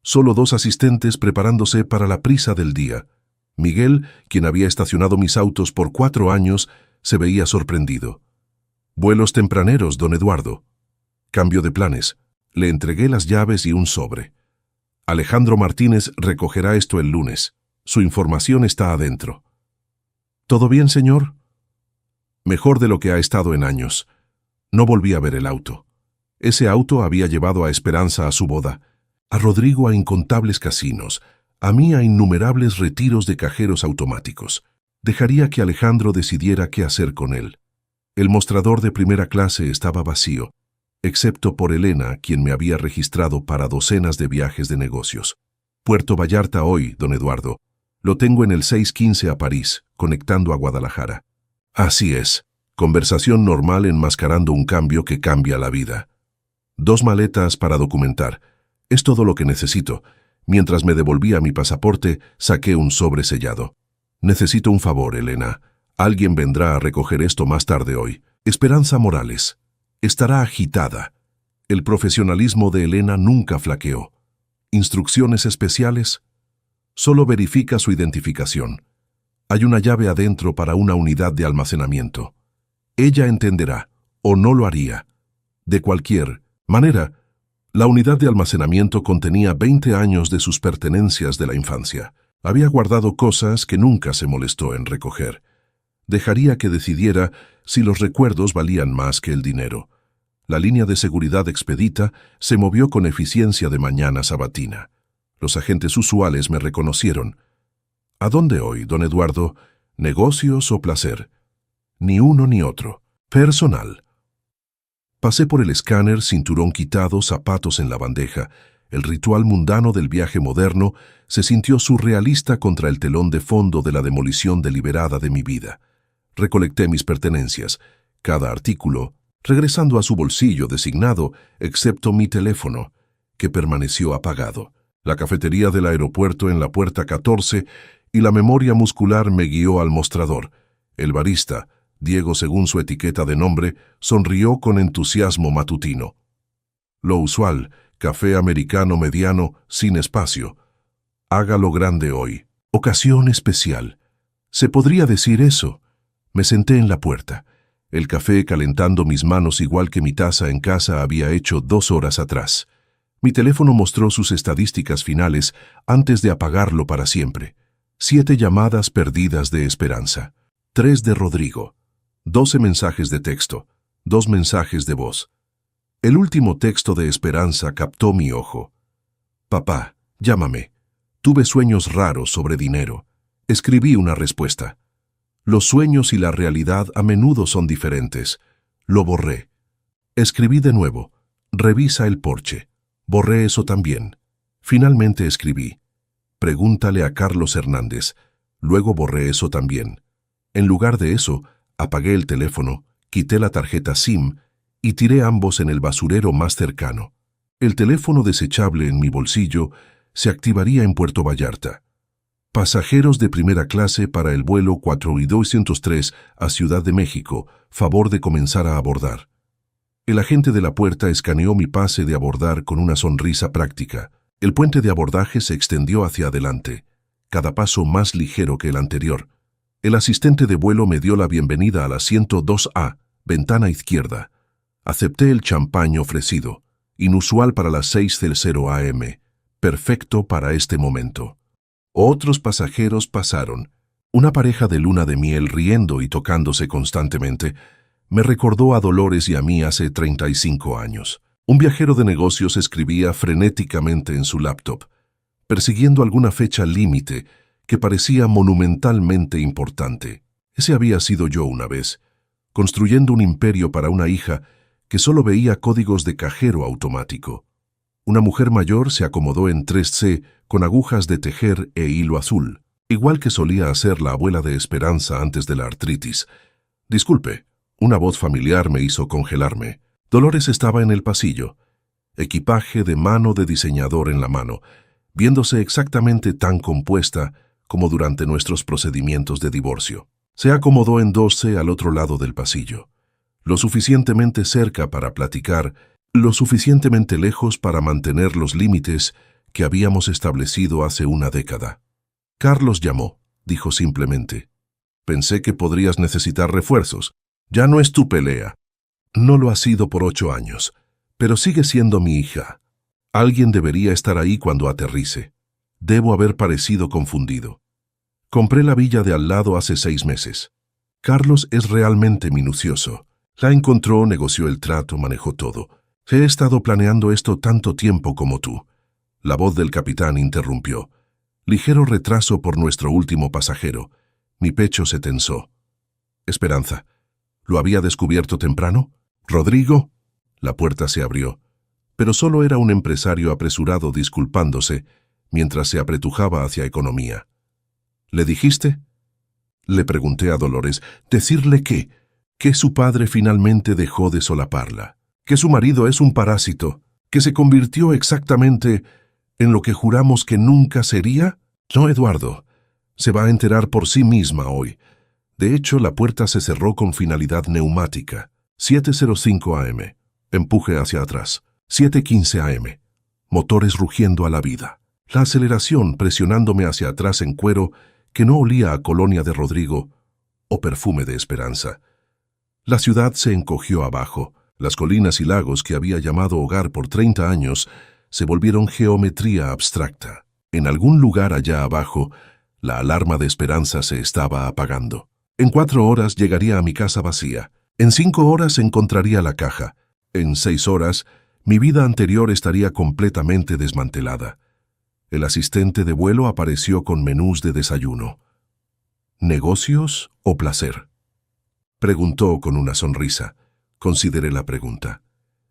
Solo 2 asistentes preparándose para la prisa del día. Miguel, quien había estacionado mis autos por 4 años, se veía sorprendido. «Vuelos tempraneros, don Eduardo». Cambio de planes. Le entregué las llaves y un sobre. «Alejandro Martínez recogerá esto el lunes. Su información está adentro». «¿Todo bien, señor?» «Mejor de lo que ha estado en años». No volví a ver el auto. Ese auto había llevado a Esperanza a su boda, a Rodrigo a incontables casinos, a mí a innumerables retiros de cajeros automáticos. Dejaría que Alejandro decidiera qué hacer con él. El mostrador de primera clase estaba vacío, excepto por Elena, quien me había registrado para docenas de viajes de negocios. Puerto Vallarta hoy, don Eduardo. Lo tengo en el 615 a París, conectando a Guadalajara. Así es. Conversación normal enmascarando un cambio que cambia la vida. 2 maletas para documentar. Es todo lo que necesito. Mientras me devolvía mi pasaporte, saqué un sobre sellado. Necesito un favor, Elena. Alguien vendrá a recoger esto más tarde hoy. Esperanza Morales. Estará agitada. El profesionalismo de Elena nunca flaqueó. ¿Instrucciones especiales? Solo verifica su identificación. Hay una llave adentro para una unidad de almacenamiento. Ella entenderá, o no lo haría. De cualquier manera, la unidad de almacenamiento contenía 20 años de sus pertenencias de la infancia. Había guardado cosas que nunca se molestó en recoger. Dejaría que decidiera si los recuerdos valían más que el dinero. La línea de seguridad expedita se movió con eficiencia de mañana sabatina. Los agentes usuales me reconocieron. ¿A dónde hoy, don Eduardo? ¿Negocios o placer? Ni uno ni otro. Personal. Pasé por el escáner, cinturón quitado, zapatos en la bandeja. El ritual mundano del viaje moderno se sintió surrealista contra el telón de fondo de la demolición deliberada de mi vida. Recolecté mis pertenencias, cada artículo, regresando a su bolsillo designado, excepto mi teléfono, que permaneció apagado. La cafetería del aeropuerto en la puerta 14 y la memoria muscular me guió al mostrador. El barista, Diego según su etiqueta de nombre, sonrió con entusiasmo matutino. Lo usual, café americano mediano, sin espacio. Hágalo grande hoy. Ocasión especial. ¿Se podría decir eso? Me senté en la puerta. El café calentando mis manos igual que mi taza en casa había hecho 2 horas atrás. Mi teléfono mostró sus estadísticas finales antes de apagarlo para siempre. 7 llamadas perdidas de Esperanza. 3 de Rodrigo. 12 mensajes de texto, 2 mensajes de voz. El último texto de Esperanza captó mi ojo. «Papá, llámame. Tuve sueños raros sobre dinero». Escribí una respuesta. Los sueños y la realidad a menudo son diferentes. Lo borré. Escribí de nuevo. «Revisa el porche». Borré eso también. Finalmente escribí. «Pregúntale a Carlos Hernández». Luego borré eso también. En lugar de eso, apagué el teléfono, quité la tarjeta SIM y tiré ambos en el basurero más cercano. El teléfono desechable en mi bolsillo se activaría en Puerto Vallarta. Pasajeros de primera clase para el vuelo 4203 a Ciudad de México, favor de comenzar a abordar. El agente de la puerta escaneó mi pase de abordar con una sonrisa práctica. El puente de abordaje se extendió hacia adelante, cada paso más ligero que el anterior. El asistente de vuelo me dio la bienvenida al asiento 2A, ventana izquierda. Acepté el champán ofrecido, inusual para las 6:00 AM, perfecto para este momento. Otros pasajeros pasaron. Una pareja de luna de miel riendo y tocándose constantemente me recordó a Dolores y a mí hace 35 años. Un viajero de negocios escribía frenéticamente en su laptop, persiguiendo alguna fecha límite que parecía monumentalmente importante. Ese había sido yo una vez, construyendo un imperio para una hija que solo veía códigos de cajero automático. Una mujer mayor se acomodó en 3C con agujas de tejer e hilo azul, igual que solía hacer la abuela de Esperanza antes de la artritis. Disculpe, una voz familiar me hizo congelarme. Dolores estaba en el pasillo, equipaje de mano de diseñador en la mano, viéndose exactamente tan compuesta como durante nuestros procedimientos de divorcio. Se acomodó en 2C al otro lado del pasillo, lo suficientemente cerca para platicar, lo suficientemente lejos para mantener los límites que habíamos establecido hace una década. Carlos llamó, dijo simplemente. Pensé que podrías necesitar refuerzos. Ya no es tu pelea. No lo ha sido por 8 años, pero sigue siendo mi hija. Alguien debería estar ahí cuando aterrice. Debo haber parecido confundido. Compré la villa de al lado hace 6 meses. Carlos es realmente minucioso. La encontró, negoció el trato, manejó todo. He estado planeando esto tanto tiempo como tú. La voz del capitán interrumpió. Ligero retraso por nuestro último pasajero. Mi pecho se tensó. Esperanza. ¿Lo había descubierto temprano? ¿Rodrigo? La puerta se abrió. Pero solo era un empresario apresurado disculpándose, mientras se apretujaba hacia Economía. ¿Le dijiste? Le pregunté a Dolores. ¿Decirle qué? Que su padre finalmente dejó de solaparla. Que su marido es un parásito. Que se convirtió exactamente en lo que juramos que nunca sería. No, Eduardo. Se va a enterar por sí misma hoy. De hecho, la puerta se cerró con finalidad neumática. 7:05 AM. Empuje hacia atrás. 7:15 AM. Motores rugiendo a la vida. La aceleración presionándome hacia atrás en cuero que no olía a colonia de Rodrigo o perfume de Esperanza. La ciudad se encogió abajo. Las colinas y lagos que había llamado hogar por 30 años se volvieron geometría abstracta. En algún lugar allá abajo, la alarma de Esperanza se estaba apagando. En 4 horas llegaría a mi casa vacía. En 5 horas encontraría la caja. En 6 horas, mi vida anterior estaría completamente desmantelada. El asistente de vuelo apareció con menús de desayuno. ¿Negocios o placer? Preguntó con una sonrisa. Consideré la pregunta.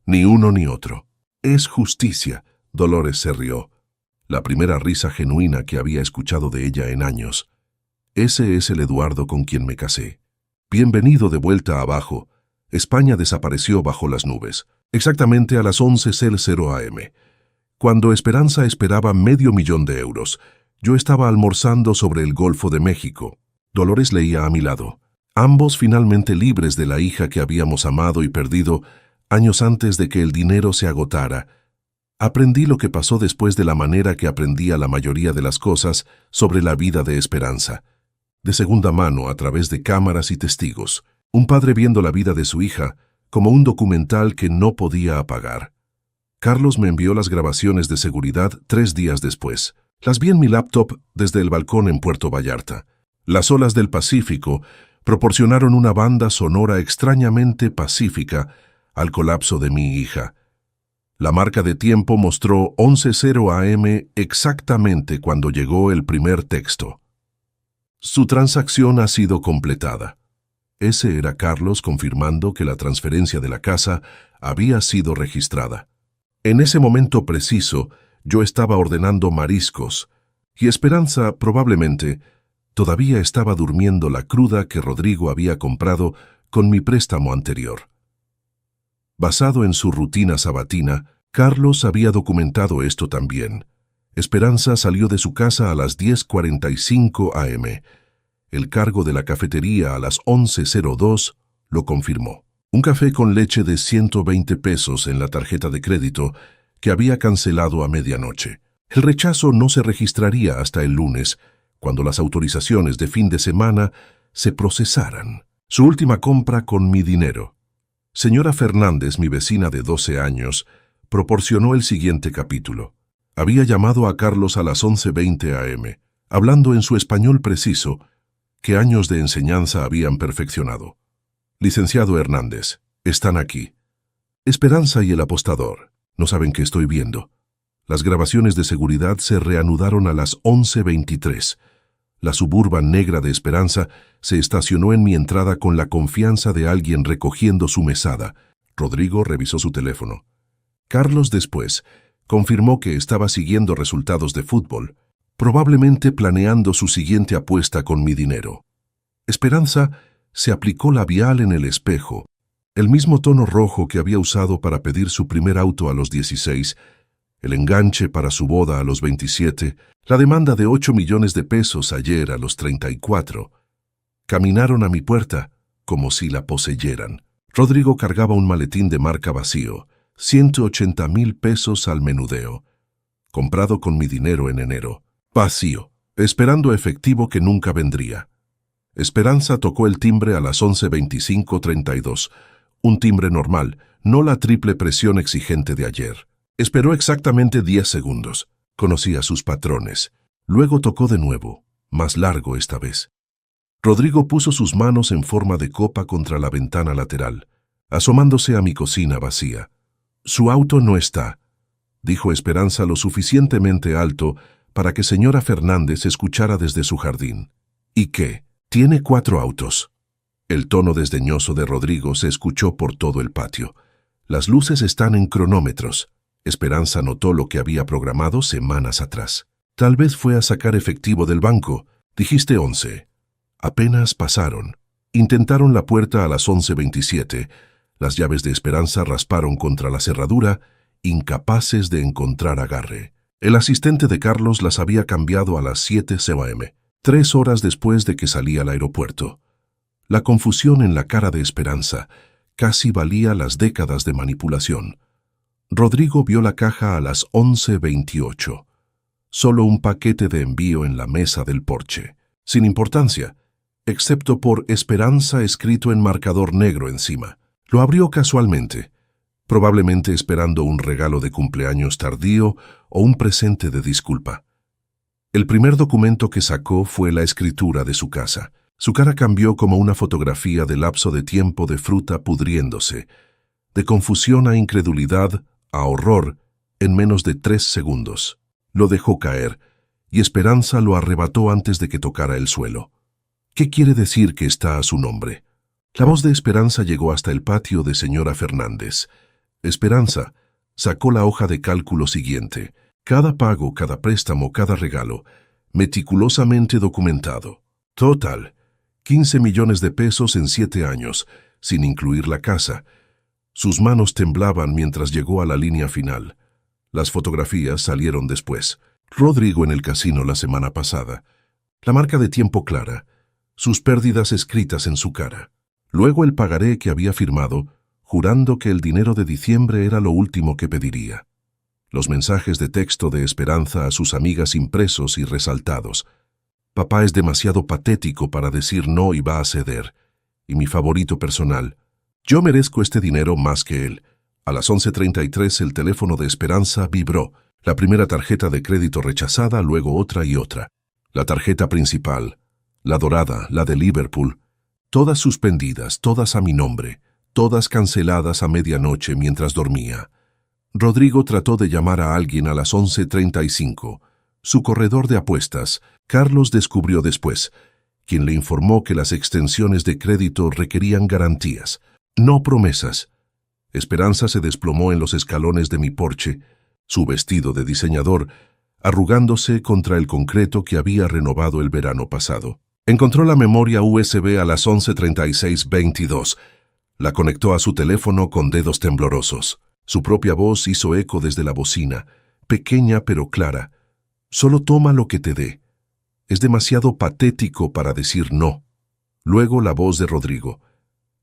Ni uno ni otro. Es justicia. Dolores se rió. La primera risa genuina que había escuchado de ella en años. Ese es el Eduardo con quien me casé. Bienvenido de vuelta abajo. España desapareció bajo las nubes. Exactamente a las 11:00 AM. Cuando Esperanza esperaba $500,000, yo estaba almorzando sobre el Golfo de México. Dolores leía a mi lado. Ambos finalmente libres de la hija que habíamos amado y perdido años antes de que el dinero se agotara. Aprendí lo que pasó después de la manera que aprendía la mayoría de las cosas sobre la vida de Esperanza. De segunda mano, a través de cámaras y testigos. Un padre viendo la vida de su hija como un documental que no podía apagar. Carlos me envió las grabaciones de seguridad 3 días después. Las vi en mi laptop desde el balcón en Puerto Vallarta. Las olas del Pacífico proporcionaron una banda sonora extrañamente pacífica al colapso de mi hija. La marca de tiempo mostró 11:00 AM exactamente cuando llegó el primer texto. Su transacción ha sido completada. Ese era Carlos confirmando que la transferencia de la casa había sido registrada. En ese momento preciso, yo estaba ordenando mariscos, y Esperanza, probablemente, todavía estaba durmiendo la cruda que Rodrigo había comprado con mi préstamo anterior. Basado en su rutina sabatina, Carlos había documentado esto también. Esperanza salió de su casa a las 10:45 AM. El cargo de la cafetería a las 11:02 lo confirmó. Un café con leche de 120 pesos en la tarjeta de crédito que había cancelado a medianoche. El rechazo no se registraría hasta el lunes, cuando las autorizaciones de fin de semana se procesaran. Su última compra con mi dinero. Señora Fernández, mi vecina de 12 años, proporcionó el siguiente capítulo. Había llamado a Carlos a las 11:20 AM, hablando en su español preciso, que años de enseñanza habían perfeccionado. Licenciado Hernández, están aquí. Esperanza y el apostador. No saben qué estoy viendo. Las grabaciones de seguridad se reanudaron a las 11:23. La Suburban negra de Esperanza se estacionó en mi entrada con la confianza de alguien recogiendo su mesada. Rodrigo revisó su teléfono. Carlos después, Confirmó que estaba siguiendo resultados de fútbol, probablemente planeando su siguiente apuesta con mi dinero. Esperanza se aplicó labial en el espejo, el mismo tono rojo que había usado para pedir su primer auto a los 16, el enganche para su boda a los 27, la demanda de 8 millones de pesos ayer a los 34. Caminaron a mi puerta como si la poseyeran. Rodrigo cargaba un maletín de marca vacío, 180,000 pesos al menudeo, comprado con mi dinero en enero. Vacío, esperando efectivo que nunca vendría. Esperanza tocó el timbre a las 11:25:32, un timbre normal, no la triple presión exigente de ayer. Esperó exactamente 10 segundos. Conocía sus patrones. Luego tocó de nuevo, más largo esta vez. Rodrigo puso sus manos en forma de copa contra la ventana lateral, asomándose a mi cocina vacía. «Su auto no está», dijo Esperanza lo suficientemente alto para que señora Fernández escuchara desde su jardín. «¿Y qué? Tiene 4 autos». El tono desdeñoso de Rodrigo se escuchó por todo el patio. «Las luces están en cronómetros». Esperanza notó lo que había programado semanas atrás. «Tal vez fue a sacar efectivo del banco. Dijiste 11». Apenas pasaron. Intentaron la puerta a las 11:27. Las llaves de Esperanza rasparon contra la cerradura, incapaces de encontrar agarre. El asistente de Carlos las había cambiado a las 7 p.m., 3 horas después de que salía al aeropuerto. La confusión en la cara de Esperanza casi valía las décadas de manipulación. Rodrigo vio la caja a las 11:28. Solo un paquete de envío en la mesa del porche. Sin importancia, excepto por Esperanza escrito en marcador negro encima. Lo abrió casualmente, probablemente esperando un regalo de cumpleaños tardío o un presente de disculpa. El primer documento que sacó fue la escritura de su casa. Su cara cambió como una fotografía de lapso de tiempo de fruta pudriéndose, de confusión a incredulidad, a horror, en menos de 3 segundos. Lo dejó caer, y Esperanza lo arrebató antes de que tocara el suelo. ¿Qué quiere decir que está a su nombre? La voz de Esperanza llegó hasta el patio de señora Fernández. Esperanza sacó la hoja de cálculo siguiente. Cada pago, cada préstamo, cada regalo, meticulosamente documentado. Total, 15 millones de pesos en 7 años, sin incluir la casa. Sus manos temblaban mientras llegó a la línea final. Las fotografías salieron después. Rodrigo en el casino la semana pasada. La marca de tiempo clara. Sus pérdidas escritas en su cara. Luego el pagaré que había firmado, jurando que el dinero de diciembre era lo último que pediría. Los mensajes de texto de Esperanza a sus amigas impresos y resaltados. Papá es demasiado patético para decir no y va a ceder. Y mi favorito personal. Yo merezco este dinero más que él. A las 11:33 el teléfono de Esperanza vibró. La primera tarjeta de crédito rechazada, luego otra y otra. La tarjeta principal, la dorada, la de Liverpool, todas suspendidas, todas a mi nombre, todas canceladas a medianoche mientras dormía. Rodrigo trató de llamar a alguien a las 11:35. Su corredor de apuestas, Carlos, descubrió después, quien le informó que las extensiones de crédito requerían garantías, no promesas. Esperanza se desplomó en los escalones de mi porche, su vestido de diseñador, arrugándose contra el concreto que había renovado el verano pasado. Encontró la memoria USB a las 11:36:22. La conectó a su teléfono con dedos temblorosos. Su propia voz hizo eco desde la bocina, pequeña pero clara. Solo toma lo que te dé. Es demasiado patético para decir no. Luego la voz de Rodrigo.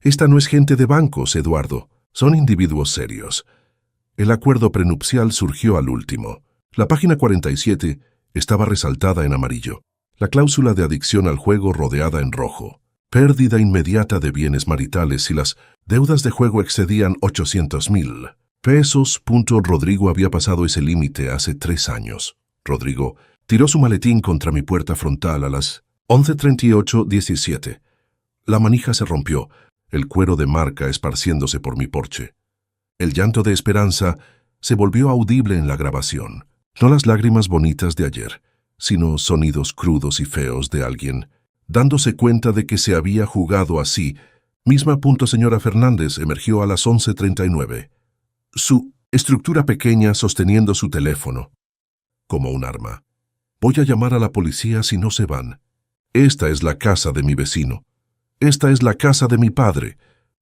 Esta no es gente de bancos, Eduardo. Son individuos serios. El acuerdo prenupcial surgió al último. La página 47 estaba resaltada en amarillo. La cláusula de adicción al juego rodeada en rojo. Pérdida inmediata de bienes maritales si las deudas de juego excedían 800,000 pesos. Rodrigo había pasado ese límite hace 3 años. Rodrigo tiró su maletín contra mi puerta frontal a las 11:38:17. La manija se rompió, el cuero de marca esparciéndose por mi porche. El llanto de Esperanza se volvió audible en la grabación. No las lágrimas bonitas de ayer, sino sonidos crudos y feos de alguien, dándose cuenta de que se había jugado así. Señora Fernández emergió a las 11:39. Estructura pequeña sosteniendo su teléfono, como un arma. Voy a llamar a la policía si no se van. Esta es la casa de mi vecino. Esta es la casa de mi padre,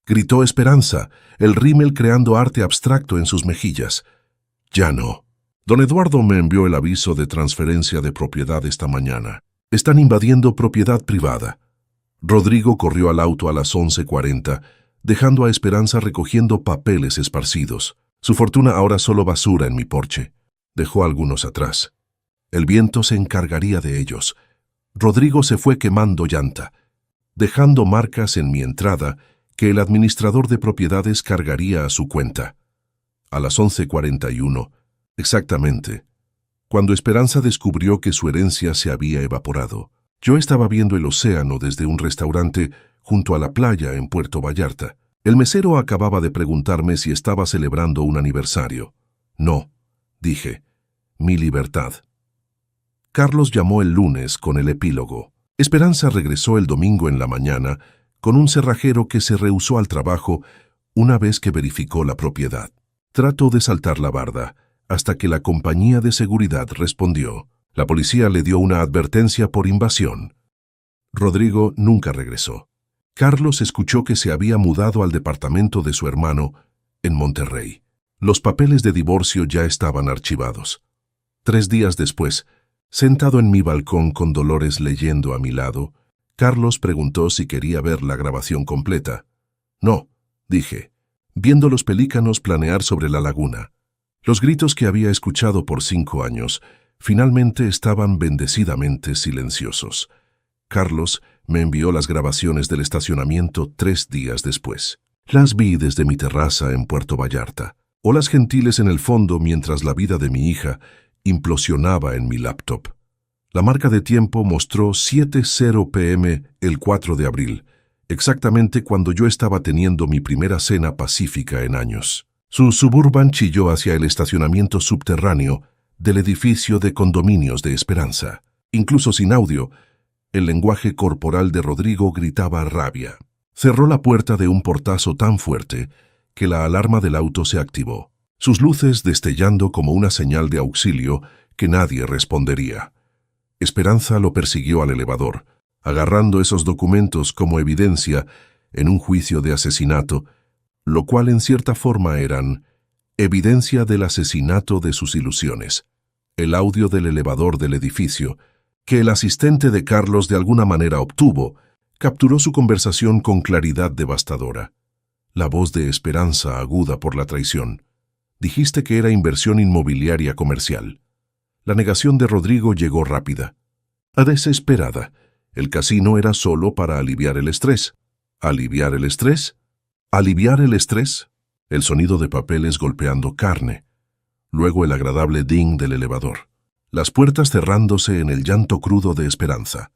gritó Esperanza, el rímel creando arte abstracto en sus mejillas. Ya no. Don Eduardo me envió el aviso de transferencia de propiedad esta mañana. Están invadiendo propiedad privada. Rodrigo corrió al auto a las 11:40, dejando a Esperanza recogiendo papeles esparcidos. Su fortuna ahora solo basura en mi porche. Dejó algunos atrás. El viento se encargaría de ellos. Rodrigo se fue quemando llanta, dejando marcas en mi entrada que el administrador de propiedades cargaría a su cuenta. A las 11:41, exactamente, cuando Esperanza descubrió que su herencia se había evaporado, yo estaba viendo el océano desde un restaurante junto a la playa en Puerto Vallarta. El mesero acababa de preguntarme si estaba celebrando un aniversario. No, dije, mi libertad. Carlos llamó el lunes con el epílogo. Esperanza regresó el domingo en la mañana con un cerrajero que se rehusó al trabajo una vez que verificó la propiedad. Trató de saltar la barda hasta que la compañía de seguridad respondió. La policía le dio una advertencia por invasión. Rodrigo nunca regresó. Carlos escuchó que se había mudado al departamento de su hermano en Monterrey. Los papeles de divorcio ya estaban archivados. 3 días después, sentado en mi balcón con Dolores leyendo a mi lado, Carlos preguntó si quería ver la grabación completa. No, dije, viendo los pelícanos planear sobre la laguna. Los gritos que había escuchado por 5 años finalmente estaban bendecidamente silenciosos. Carlos me envió las grabaciones del estacionamiento 3 días después. Las vi desde mi terraza en Puerto Vallarta. Olas gentiles en el fondo mientras la vida de mi hija implosionaba en mi laptop. La marca de tiempo mostró 7:0 p.m. el 4 de abril, exactamente cuando yo estaba teniendo mi primera cena pacífica en años. Su Suburban chilló hacia el estacionamiento subterráneo del edificio de condominios de Esperanza. Incluso sin audio, el lenguaje corporal de Rodrigo gritaba rabia. Cerró la puerta de un portazo tan fuerte que la alarma del auto se activó, sus luces destellando como una señal de auxilio que nadie respondería. Esperanza lo persiguió al elevador, agarrando esos documentos como evidencia en un juicio de asesinato, lo cual en cierta forma eran evidencia del asesinato de sus ilusiones. El audio del elevador del edificio, que el asistente de Carlos de alguna manera obtuvo, capturó su conversación con claridad devastadora. La voz de Esperanza aguda por la traición. Dijiste que era inversión inmobiliaria comercial. La negación de Rodrigo llegó rápida. Desesperada. El casino era solo para aliviar el estrés. ¿Aliviar el estrés? ¿Aliviar el estrés? El sonido de papeles golpeando carne. Luego el agradable ding del elevador. Las puertas cerrándose en el llanto crudo de Esperanza.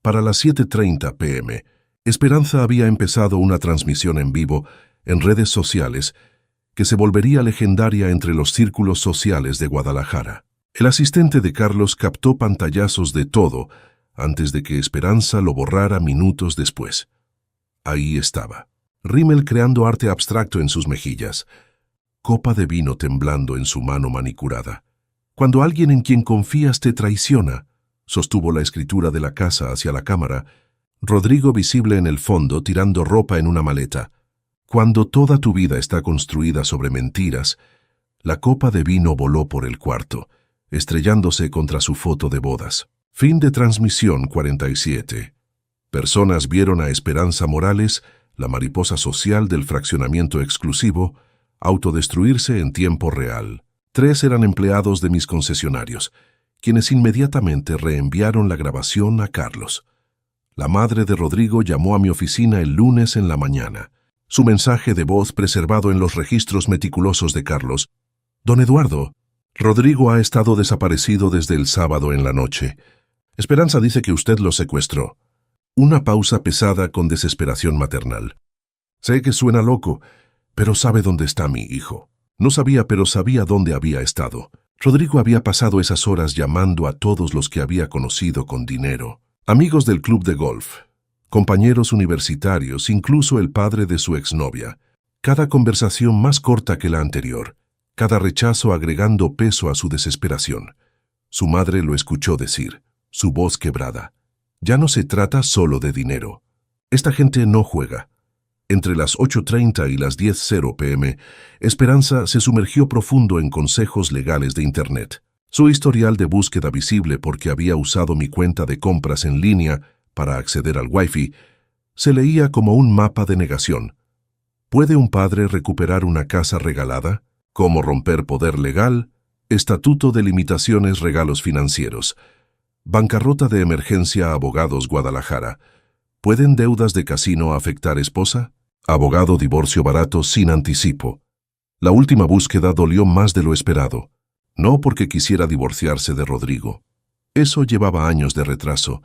Para las 7:30 p.m., Esperanza había empezado una transmisión en vivo en redes sociales que se volvería legendaria entre los círculos sociales de Guadalajara. El asistente de Carlos captó pantallazos de todo antes de que Esperanza lo borrara minutos después. Ahí estaba, rímel creando arte abstracto en sus mejillas, copa de vino temblando en su mano manicurada. Cuando alguien en quien confías te traiciona, sostuvo la escritura de la casa hacia la cámara, Rodrigo visible en el fondo tirando ropa en una maleta. Cuando toda tu vida está construida sobre mentiras, la copa de vino voló por el cuarto, estrellándose contra su foto de bodas. Fin de transmisión 47. Personas vieron a Esperanza Morales, la mariposa social del fraccionamiento exclusivo, autodestruirse en tiempo real. 3 eran empleados de mis concesionarios, quienes inmediatamente reenviaron la grabación a Carlos. La madre de Rodrigo llamó a mi oficina el lunes en la mañana. Su mensaje de voz preservado en los registros meticulosos de Carlos. Don Eduardo, Rodrigo ha estado desaparecido desde el sábado en la noche. Esperanza dice que usted lo secuestró. Una pausa pesada con desesperación maternal. Sé que suena loco, pero sabe dónde está mi hijo. No sabía, pero sabía dónde había estado. Rodrigo había pasado esas horas llamando a todos los que había conocido con dinero. Amigos del club de golf, compañeros universitarios, incluso el padre de su exnovia. Cada conversación más corta que la anterior. cada rechazo agregando peso a su desesperación. Su madre lo escuchó decir, su voz quebrada. Ya no se trata solo de dinero. Esta gente no juega. Entre las 8:30 y las 10:00 p.m., Esperanza se sumergió profundo en consejos legales de Internet. Su historial de búsqueda visible porque había usado mi cuenta de compras en línea para acceder al Wi-Fi se leía como un mapa de negación. ¿Puede un padre recuperar una casa regalada? ¿Cómo romper poder legal? Estatuto de limitaciones regalos financieros. Bancarrota de emergencia abogados Guadalajara. ¿Pueden deudas de casino afectar esposa? Abogado divorcio barato sin anticipo. La última búsqueda dolió más de lo esperado. No porque quisiera divorciarse de Rodrigo. Eso llevaba años de retraso,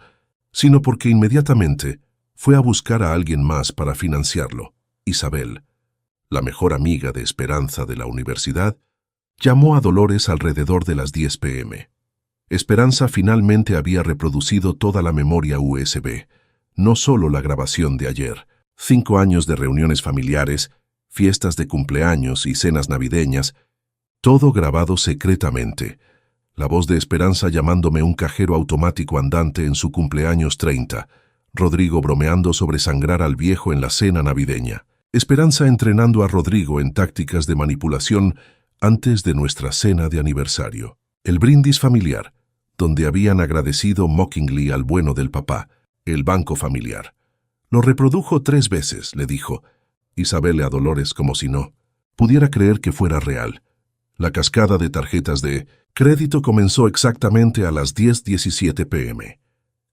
sino porque inmediatamente fue a buscar a alguien más para financiarlo. Isabel, la mejor amiga de Esperanza de la universidad, llamó a Dolores alrededor de las 10 p.m. Esperanza finalmente había reproducido toda la memoria USB, no solo la grabación de ayer. 5 años de reuniones familiares, fiestas de cumpleaños y cenas navideñas, todo grabado secretamente. La voz de Esperanza llamándome un cajero automático andante en su cumpleaños 30, Rodrigo bromeando sobre sangrar al viejo en la cena navideña, Esperanza entrenando a Rodrigo en tácticas de manipulación antes de nuestra cena de aniversario. El brindis familiar, donde habían agradecido mockingly al bueno del papá, el banco familiar. Lo reprodujo 3 veces, le dijo. Isabel a Dolores como si no pudiera creer que fuera real. La cascada de tarjetas de crédito comenzó exactamente a las 10:17 p.m.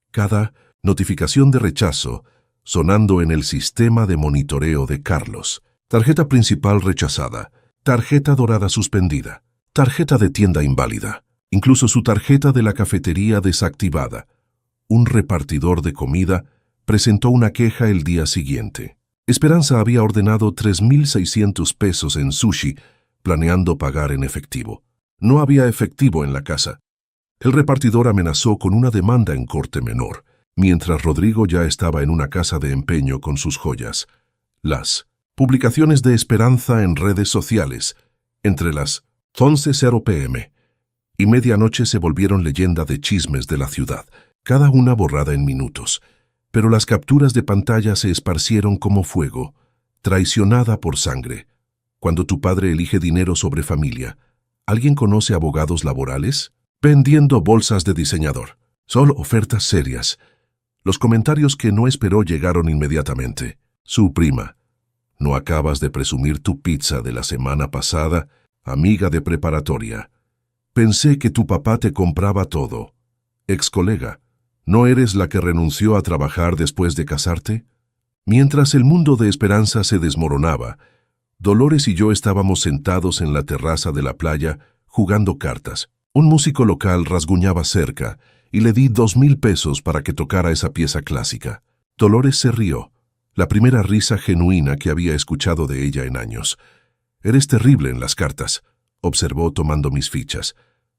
Cada notificación de rechazo sonando en el sistema de monitoreo de Carlos. Tarjeta principal rechazada, tarjeta dorada suspendida, tarjeta de tienda inválida, incluso su tarjeta de la cafetería desactivada. Un repartidor de comida presentó una queja el día siguiente. Esperanza había ordenado 3,600 pesos en sushi, planeando pagar en efectivo. No había efectivo en la casa. El repartidor amenazó con una demanda en corte menor, mientras Rodrigo ya estaba en una casa de empeño con sus joyas. Las publicaciones de Esperanza en redes sociales, entre las 11:00 p.m. y medianoche se volvieron leyenda de chismes de la ciudad, cada una borrada en minutos. Pero las capturas de pantalla se esparcieron como fuego, traicionada por sangre. Cuando tu padre elige dinero sobre familia, ¿alguien conoce abogados laborales? Vendiendo bolsas de diseñador. Solo ofertas serias. Los comentarios que no esperó llegaron inmediatamente. Su prima. ¿No acabas de presumir tu pizza de la semana pasada, amiga de preparatoria? Pensé que tu papá te compraba todo. Ex colega. ¿No eres la que renunció a trabajar después de casarte? Mientras el mundo de Esperanza se desmoronaba, Dolores y yo estábamos sentados en la terraza de la playa jugando cartas. Un músico local rasguñaba cerca y le di 2,000 pesos para que tocara esa pieza clásica. Dolores se rió, la primera risa genuina que había escuchado de ella en años. «Eres terrible en las cartas», observó tomando mis fichas.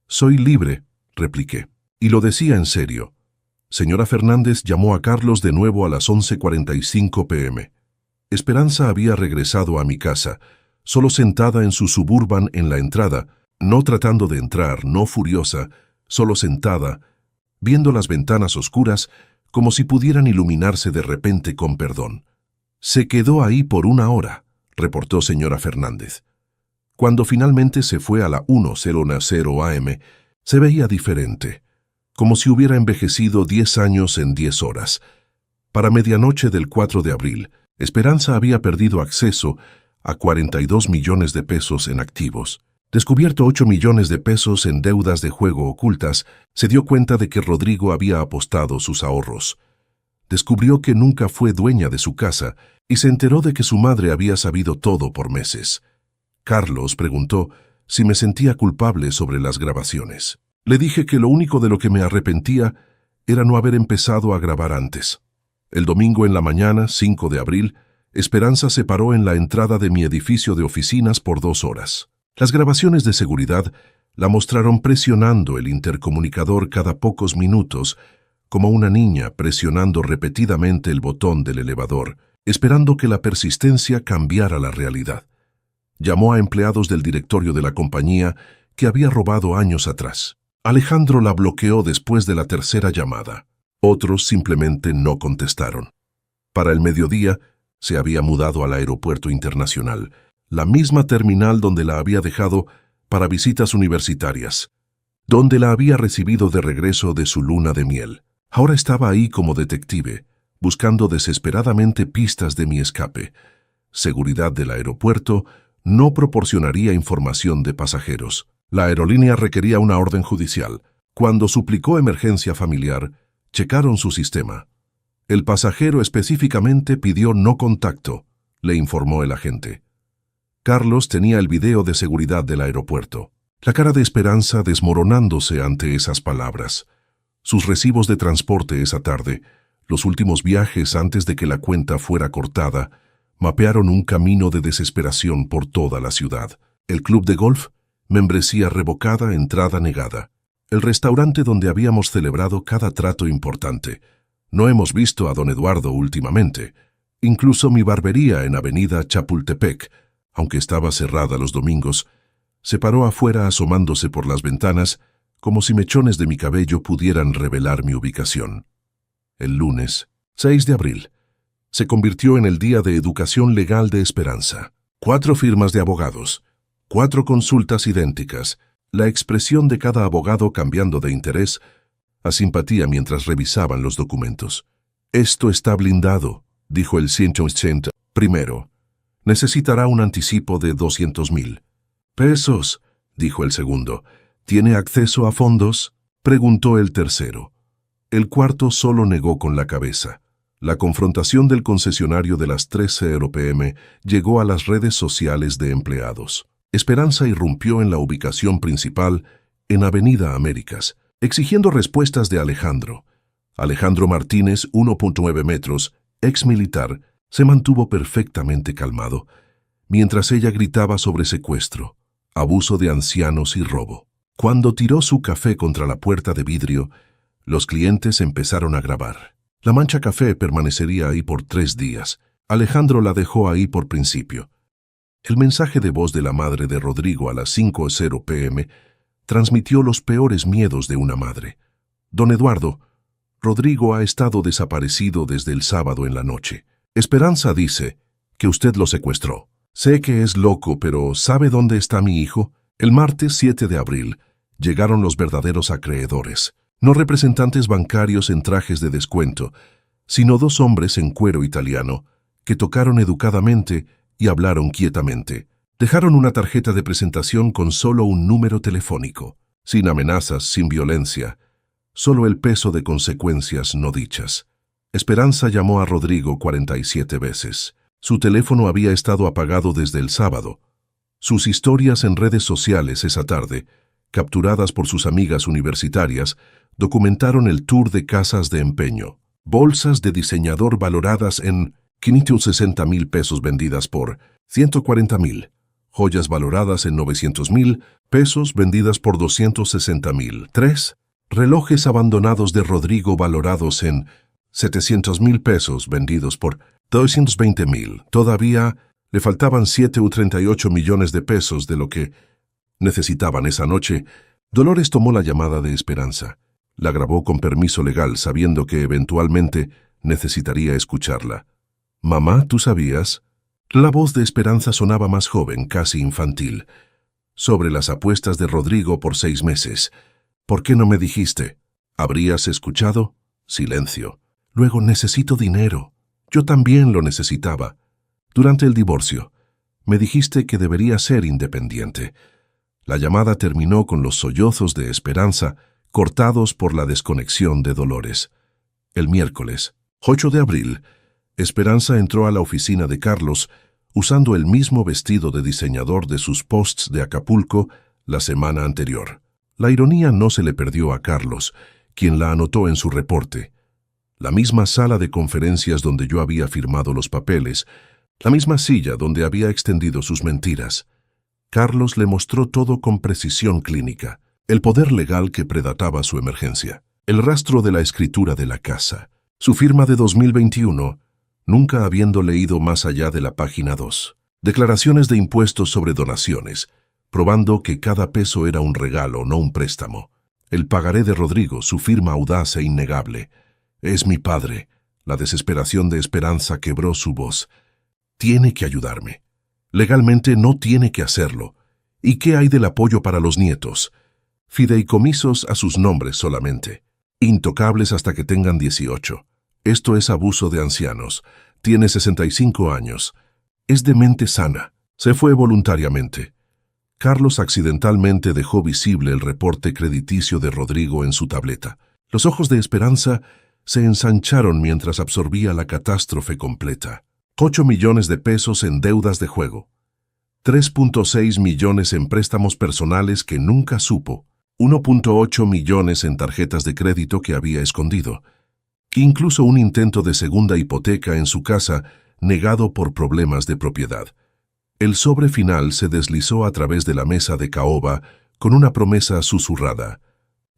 «Soy libre», repliqué. Y lo decía en serio. Señora Fernández llamó a Carlos de nuevo a las 11:45 p.m. Esperanza había regresado a mi casa, solo sentada en su Suburban en la entrada, no tratando de entrar, no furiosa, solo sentada, viendo las ventanas oscuras como si pudieran iluminarse de repente con perdón. «Se quedó ahí por 1 hora», reportó señora Fernández. Cuando finalmente se fue a la 1:00 a.m., se veía diferente, como si hubiera envejecido 10 años en 10 horas. Para medianoche del 4 de abril, Esperanza había perdido acceso a 42 millones de pesos en activos. Descubierto 8 millones de pesos en deudas de juego ocultas, se dio cuenta de que Rodrigo había apostado sus ahorros. Descubrió que nunca fue dueña de su casa y se enteró de que su madre había sabido todo por meses. Carlos preguntó si me sentía culpable sobre las grabaciones. Le dije que lo único de lo que me arrepentía era no haber empezado a grabar antes. El domingo en la mañana, 5 de abril, Esperanza se paró en la entrada de mi edificio de oficinas por 2 horas. Las grabaciones de seguridad la mostraron presionando el intercomunicador cada pocos minutos, como una niña presionando repetidamente el botón del elevador, esperando que la persistencia cambiara la realidad. Llamó a empleados del directorio de la compañía que había robado años atrás. Alejandro la bloqueó después de la tercera llamada. Otros simplemente no contestaron. Para el mediodía, se había mudado al aeropuerto internacional, la misma terminal donde la había dejado para visitas universitarias, donde la había recibido de regreso de su luna de miel. Ahora estaba ahí como detective, buscando desesperadamente pistas de mi escape. Seguridad del aeropuerto no proporcionaría información de pasajeros. La aerolínea requería una orden judicial. Cuando suplicó emergencia familiar, checaron su sistema. El pasajero específicamente pidió no contacto, le informó el agente. Carlos tenía el video de seguridad del aeropuerto. La cara de Esperanza desmoronándose ante esas palabras. Sus recibos de transporte esa tarde, los últimos viajes antes de que la cuenta fuera cortada, mapearon un camino de desesperación por toda la ciudad. El club de golf, membresía revocada, entrada negada. El restaurante donde habíamos celebrado cada trato importante. No hemos visto a don Eduardo últimamente. Incluso mi barbería en Avenida Chapultepec, aunque estaba cerrada los domingos, se paró afuera asomándose por las ventanas como si mechones de mi cabello pudieran revelar mi ubicación. El lunes, 6 de abril, se convirtió en el Día de Educación Legal de Esperanza. 4 firmas de abogados, 4 consultas idénticas, la expresión de cada abogado cambiando de interés a simpatía mientras revisaban los documentos. «Esto está blindado», dijo el 180. Primero, necesitará un anticipo de 200,000 pesos, dijo el segundo. ¿Tiene acceso a fondos?, preguntó el tercero. El cuarto solo negó con la cabeza. La confrontación del concesionario de las 13:00 p.m. llegó a las redes sociales de empleados. Esperanza irrumpió en la ubicación principal, en Avenida Américas, exigiendo respuestas de Alejandro. Alejandro Martínez, 1.9 metros, ex militar, se mantuvo perfectamente calmado, mientras ella gritaba sobre secuestro, abuso de ancianos y robo. Cuando tiró su café contra la puerta de vidrio, los clientes empezaron a grabar. La mancha café permanecería ahí por 3 días. Alejandro la dejó ahí por principio. El mensaje de voz de la madre de Rodrigo a las 5:00 p.m. transmitió los peores miedos de una madre. Don Eduardo, Rodrigo ha estado desaparecido desde el sábado en la noche. Esperanza dice que usted lo secuestró. Sé que es loco, pero ¿sabe dónde está mi hijo? El martes 7 de abril llegaron los verdaderos acreedores. No representantes bancarios en trajes de descuento, sino 2 hombres en cuero italiano que tocaron educadamente y hablaron quietamente. Dejaron una tarjeta de presentación con solo un número telefónico, sin amenazas, sin violencia, solo el peso de consecuencias no dichas. Esperanza llamó a Rodrigo 47 veces. Su teléfono había estado apagado desde el sábado. Sus historias en redes sociales esa tarde, capturadas por sus amigas universitarias, documentaron el tour de casas de empeño. Bolsas de diseñador valoradas en 560,000 pesos vendidas por 140,000. Joyas valoradas en 900,000 pesos vendidas por 260,000. 3. Relojes abandonados de Rodrigo valorados en 700,000 pesos vendidos por 220,000. Todavía le faltaban 7,38 millones de pesos de lo que necesitaban esa noche. Dolores tomó la llamada de Esperanza. La grabó con permiso legal, sabiendo que eventualmente necesitaría escucharla. «Mamá, ¿tú sabías?». La voz de Esperanza sonaba más joven, casi infantil. «Sobre las apuestas de Rodrigo por 6 meses. ¿Por qué no me dijiste? ¿Habrías escuchado?». Silencio. «Luego necesito dinero. Yo también lo necesitaba. Durante el divorcio, me dijiste que debería ser independiente». La llamada terminó con los sollozos de Esperanza, cortados por la desconexión de Dolores. El miércoles, 8 de abril, Esperanza entró a la oficina de Carlos usando el mismo vestido de diseñador de sus posts de Acapulco la semana anterior. La ironía no se le perdió a Carlos, quien la anotó en su reporte. La misma sala de conferencias donde yo había firmado los papeles, la misma silla donde había extendido sus mentiras. Carlos le mostró todo con precisión clínica. El poder legal que predataba su emergencia, el rastro de la escritura de la casa, su firma de 2021, nunca habiendo leído más allá de la página 2. Declaraciones de impuestos sobre donaciones, probando que cada peso era un regalo, no un préstamo. El pagaré de Rodrigo, su firma audaz e innegable. Es mi padre. La desesperación de Esperanza quebró su voz. Tiene que ayudarme. Legalmente no tiene que hacerlo. ¿Y qué hay del apoyo para los nietos? Fideicomisos a sus nombres solamente. Intocables hasta que tengan 18. Esto es abuso de ancianos. Tiene 65 años. Es de mente sana. Se fue voluntariamente. Carlos accidentalmente dejó visible el reporte crediticio de Rodrigo en su tableta. Los ojos de Esperanza se ensancharon mientras absorbía la catástrofe completa. 8 millones de pesos en deudas de juego. 3.6 millones en préstamos personales que nunca supo. 1.8 millones en tarjetas de crédito que había escondido. Incluso un intento de segunda hipoteca en su casa negado por problemas de propiedad. El sobre final se deslizó a través de la mesa de caoba con una promesa susurrada.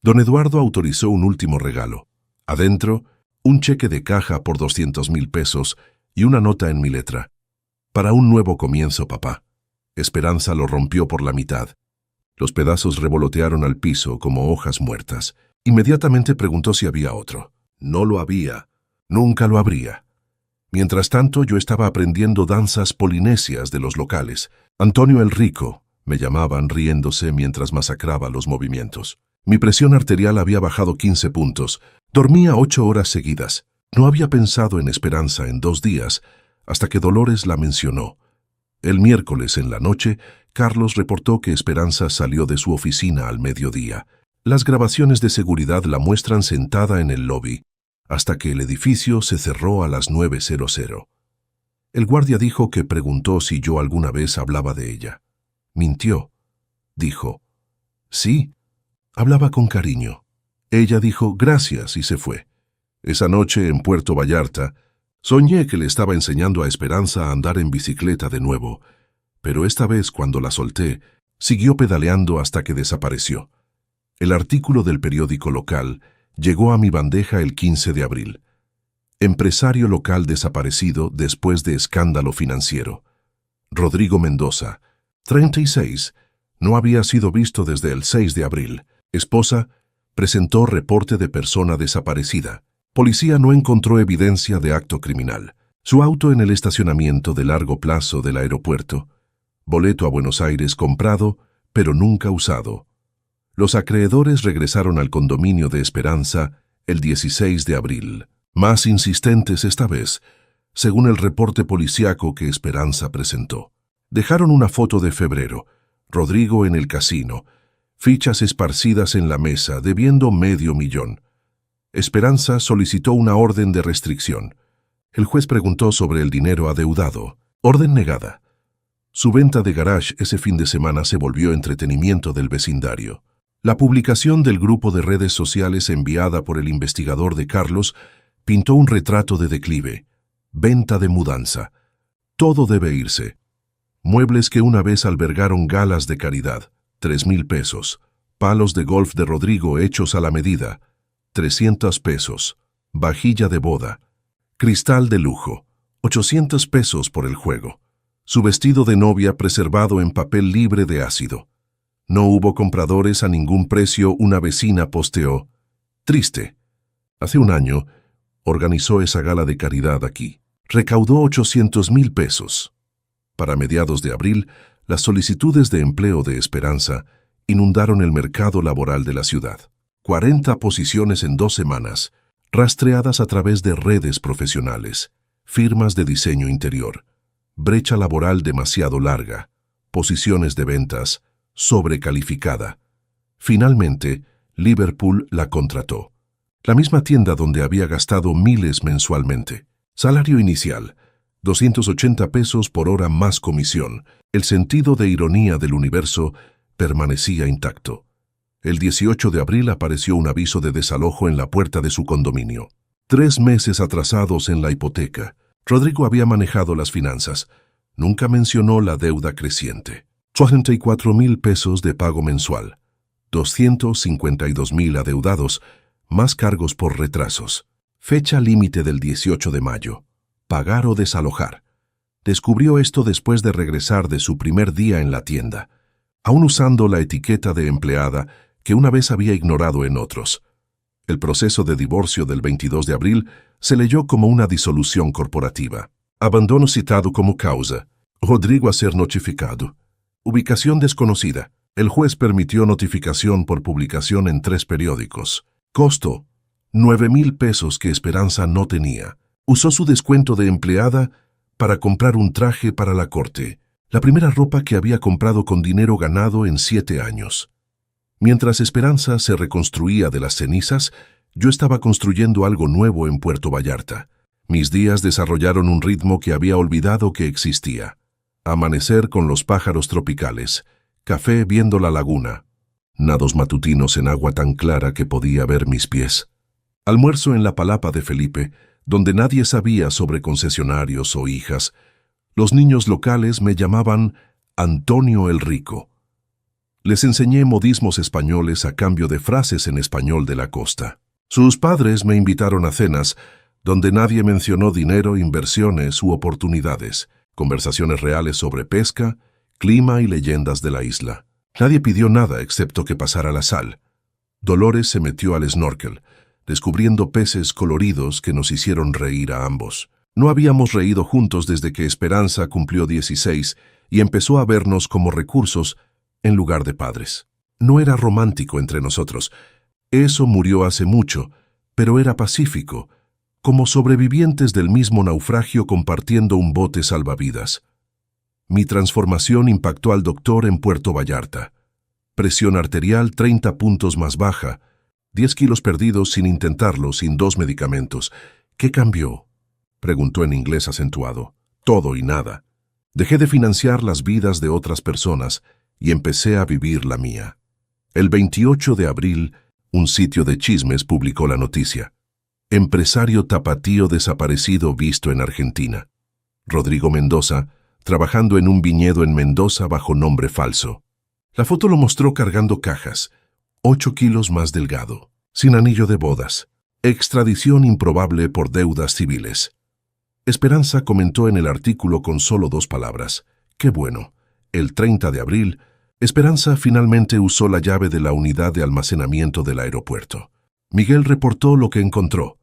Don Eduardo autorizó un último regalo. Adentro, un cheque de caja por 200,000 pesos y una nota en mi letra. Para un nuevo comienzo, papá. Esperanza lo rompió por la mitad. Los pedazos revolotearon al piso como hojas muertas. Inmediatamente preguntó si había otro. No lo había. Nunca lo habría. Mientras tanto, yo estaba aprendiendo danzas polinesias de los locales. Antonio el Rico, me llamaban riéndose mientras masacraba los movimientos. Mi presión arterial había bajado 15 puntos. Dormía 8 horas seguidas. No había pensado en Esperanza en 2 días, hasta que Dolores la mencionó. El miércoles en la noche, Carlos reportó que Esperanza salió de su oficina al mediodía. Las grabaciones de seguridad la muestran sentada en el lobby, hasta que el edificio se cerró a las 9:00. El guardia dijo que preguntó si yo alguna vez hablaba de ella. Mintió. Dijo, sí, hablaba con cariño. Ella dijo gracias y se fue. Esa noche en Puerto Vallarta, soñé que le estaba enseñando a Esperanza a andar en bicicleta de nuevo, pero esta vez cuando la solté, siguió pedaleando hasta que desapareció. El artículo del periódico local llegó a mi bandeja el 15 de abril. Empresario local desaparecido después de escándalo financiero. Rodrigo Mendoza, 36, no había sido visto desde el 6 de abril. Esposa, presentó reporte de persona desaparecida. Policía no encontró evidencia de acto criminal. Su auto en el estacionamiento de largo plazo del aeropuerto. Boleto a Buenos Aires comprado, pero nunca usado. Los acreedores regresaron al condominio de Esperanza el 16 de abril. Más insistentes esta vez, según el reporte policíaco que Esperanza presentó. Dejaron una foto de febrero, Rodrigo en el casino, fichas esparcidas en la mesa, debiendo $500,000. Esperanza solicitó una orden de restricción. El juez preguntó sobre el dinero adeudado. Orden negada. Su venta de garage ese fin de semana se volvió entretenimiento del vecindario. La publicación del grupo de redes sociales enviada por el investigador de Carlos pintó un retrato de declive. Venta de mudanza. Todo debe irse. Muebles que una vez albergaron galas de caridad. 3,000 pesos. Palos de golf de Rodrigo hechos a la medida. 300 pesos. Vajilla de boda. Cristal de lujo. 800 pesos por el juego. Su vestido de novia preservado en papel libre de ácido. No hubo compradores a ningún precio, una vecina posteó. Triste. Hace un año, organizó esa gala de caridad aquí. Recaudó 800,000 pesos. Para mediados de abril, las solicitudes de empleo de Esperanza inundaron el mercado laboral de la ciudad. 40 posiciones en 2 semanas, rastreadas a través de redes profesionales, firmas de diseño interior, brecha laboral demasiado larga, posiciones de ventas, sobrecalificada. Finalmente, Liverpool la contrató. La misma tienda donde había gastado miles mensualmente. Salario inicial, 280 pesos por hora más comisión. El sentido de ironía del universo permanecía intacto. El 18 de abril apareció un aviso de desalojo en la puerta de su condominio. 3 meses atrasados en la hipoteca. Rodrigo había manejado las finanzas. Nunca mencionó la deuda creciente. 84,000 pesos de pago mensual. 252,000 adeudados, más cargos por retrasos. Fecha límite del 18 de mayo. Pagar o desalojar. Descubrió esto después de regresar de su primer día en la tienda, aún usando la etiqueta de empleada que una vez había ignorado en otros. El proceso de divorcio del 22 de abril se leyó como una disolución corporativa. Abandono citado como causa. Rodrigo a ser notificado. Ubicación desconocida. El juez permitió notificación por publicación en 3 periódicos. Costo: 9,000 pesos que Esperanza no tenía. Usó su descuento de empleada para comprar un traje para la corte, la primera ropa que había comprado con dinero ganado en 7 años. Mientras Esperanza se reconstruía de las cenizas, yo estaba construyendo algo nuevo en Puerto Vallarta. Mis días desarrollaron un ritmo que había olvidado que existía. Amanecer con los pájaros tropicales, café viendo la laguna, nados matutinos en agua tan clara que podía ver mis pies. Almuerzo en la palapa de Felipe, donde nadie sabía sobre concesionarios o hijas. Los niños locales me llamaban Antonio el Rico. Les enseñé modismos españoles a cambio de frases en español de la costa. Sus padres me invitaron a cenas, donde nadie mencionó dinero, inversiones u oportunidades, conversaciones reales sobre pesca, clima y leyendas de la isla. Nadie pidió nada excepto que pasara la sal. Dolores se metió al snorkel, descubriendo peces coloridos que nos hicieron reír a ambos. No habíamos reído juntos desde que Esperanza cumplió 16 y empezó a vernos como recursos en lugar de padres. No era romántico entre nosotros. Eso murió hace mucho, pero era pacífico, como sobrevivientes del mismo naufragio compartiendo un bote salvavidas. Mi transformación impactó al doctor en Puerto Vallarta. Presión arterial 30 puntos más baja, 10 kilos perdidos sin intentarlo, sin 2 medicamentos. ¿Qué cambió?, preguntó en inglés acentuado. Todo y nada. Dejé de financiar las vidas de otras personas y empecé a vivir la mía. El 28 de abril, un sitio de chismes publicó la noticia. Empresario tapatío desaparecido visto en Argentina. Rodrigo Mendoza, trabajando en un viñedo en Mendoza bajo nombre falso. La foto lo mostró cargando cajas, 8 kilos más delgado, sin anillo de bodas. Extradición improbable por deudas civiles. Esperanza comentó en el artículo con solo 2 palabras. ¡Qué bueno! El 30 de abril, Esperanza finalmente usó la llave de la unidad de almacenamiento del aeropuerto. Miguel reportó lo que encontró.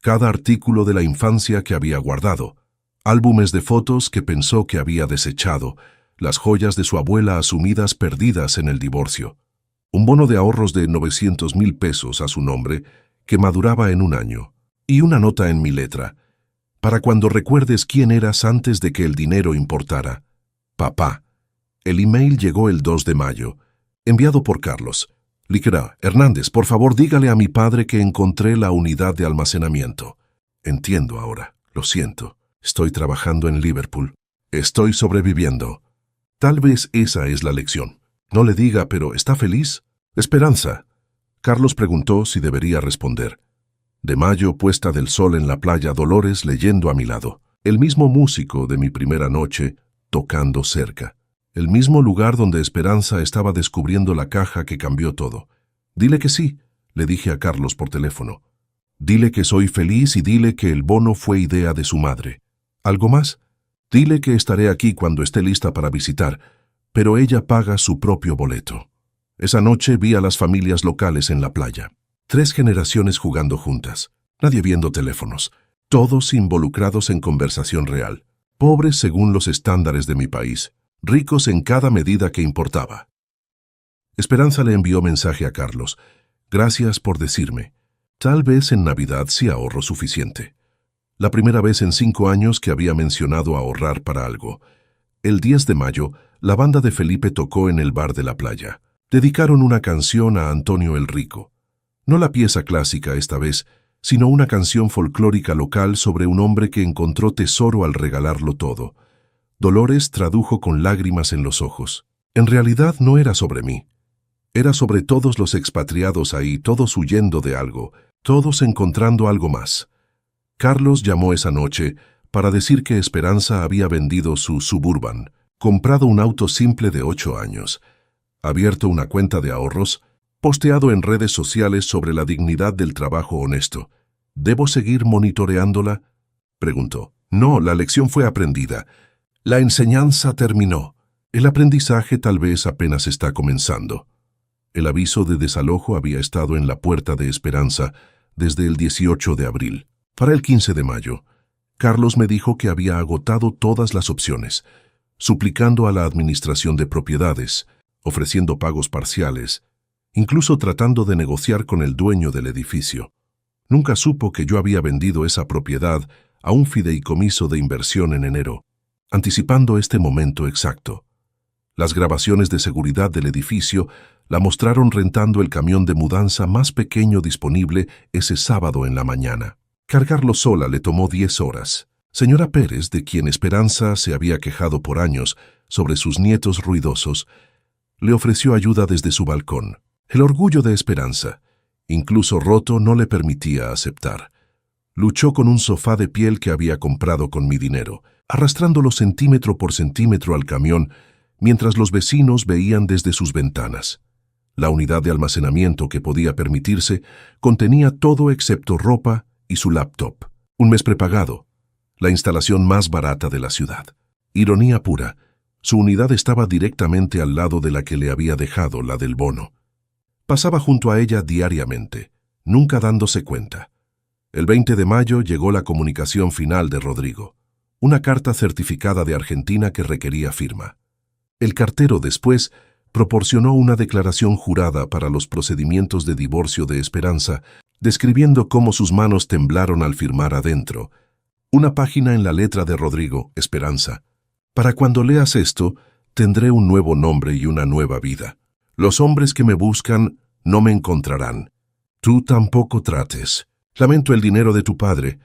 Cada artículo de la infancia que había guardado, álbumes de fotos que pensó que había desechado, las joyas de su abuela asumidas perdidas en el divorcio, un bono de ahorros de 900,000 pesos a su nombre que maduraba en un año, y una nota en mi letra, para cuando recuerdes quién eras antes de que el dinero importara. Papá. El email llegó el 2 de mayo, enviado por Carlos. Líquera, Hernández, por favor dígale a mi padre que encontré la unidad de almacenamiento. Entiendo ahora, lo siento. Estoy trabajando en Liverpool. Estoy sobreviviendo. Tal vez esa es la lección. No le diga, pero ¿está feliz? Esperanza. Carlos preguntó si debería responder. De mayo, puesta del sol en la playa, Dolores leyendo a mi lado. El mismo músico de mi primera noche, tocando cerca. El mismo lugar donde Esperanza estaba descubriendo la caja que cambió todo. Dile que sí, le dije a Carlos por teléfono. Dile que soy feliz y dile que el bono fue idea de su madre. ¿Algo más? Dile que estaré aquí cuando esté lista para visitar, pero ella paga su propio boleto. Esa noche vi a las familias locales en la playa. 3 generaciones jugando juntas, nadie viendo teléfonos, todos involucrados en conversación real. Pobres según los estándares de mi país, ricos en cada medida que importaba. Esperanza le envió mensaje a Carlos. Gracias por decirme. Tal vez en Navidad sí ahorro suficiente. La primera vez en 5 años que había mencionado ahorrar para algo. El 10 de mayo, la banda de Felipe tocó en el bar de la playa. Dedicaron una canción a Antonio el Rico. No la pieza clásica esta vez, sino una canción folclórica local sobre un hombre que encontró tesoro al regalarlo todo. Dolores tradujo con lágrimas en los ojos. En realidad no era sobre mí. Era sobre todos los expatriados ahí, todos huyendo de algo, todos encontrando algo más. Carlos llamó esa noche para decir que Esperanza había vendido su Suburban, comprado un auto simple de 8 años, abierto una cuenta de ahorros, posteado en redes sociales sobre la dignidad del trabajo honesto. ¿Debo seguir monitoreándola?, preguntó. No, la lección fue aprendida. La enseñanza terminó. El aprendizaje tal vez apenas está comenzando. El aviso de desalojo había estado en la puerta de Esperanza desde el 18 de abril. Para el 15 de mayo, Carlos me dijo que había agotado todas las opciones, suplicando a la Administración de Propiedades, ofreciendo pagos parciales, incluso tratando de negociar con el dueño del edificio. Nunca supo que yo había vendido esa propiedad a un fideicomiso de inversión en enero, anticipando este momento exacto. Las grabaciones de seguridad del edificio la mostraron rentando el camión de mudanza más pequeño disponible ese sábado en la mañana. Cargarlo sola le tomó 10 horas. Señora Pérez, de quien Esperanza se había quejado por años sobre sus nietos ruidosos, le ofreció ayuda desde su balcón. El orgullo de Esperanza, incluso roto, no le permitía aceptar. Luchó con un sofá de piel que había comprado con mi dinero, arrastrándolo centímetro por centímetro al camión, mientras los vecinos veían desde sus ventanas. La unidad de almacenamiento que podía permitirse contenía todo excepto ropa y su laptop. Un mes prepagado, la instalación más barata de la ciudad. Ironía pura, su unidad estaba directamente al lado de la que le había dejado, la del bono. Pasaba junto a ella diariamente, nunca dándose cuenta. El 20 de mayo llegó la comunicación final de Rodrigo, una carta certificada de Argentina que requería firma. El cartero después proporcionó una declaración jurada para los procedimientos de divorcio de Esperanza, describiendo cómo sus manos temblaron al firmar adentro. Una página en la letra de Rodrigo, Esperanza. Para cuando leas esto, tendré un nuevo nombre y una nueva vida. Los hombres que me buscan no me encontrarán. Tú tampoco trates. Lamento el dinero de tu padre,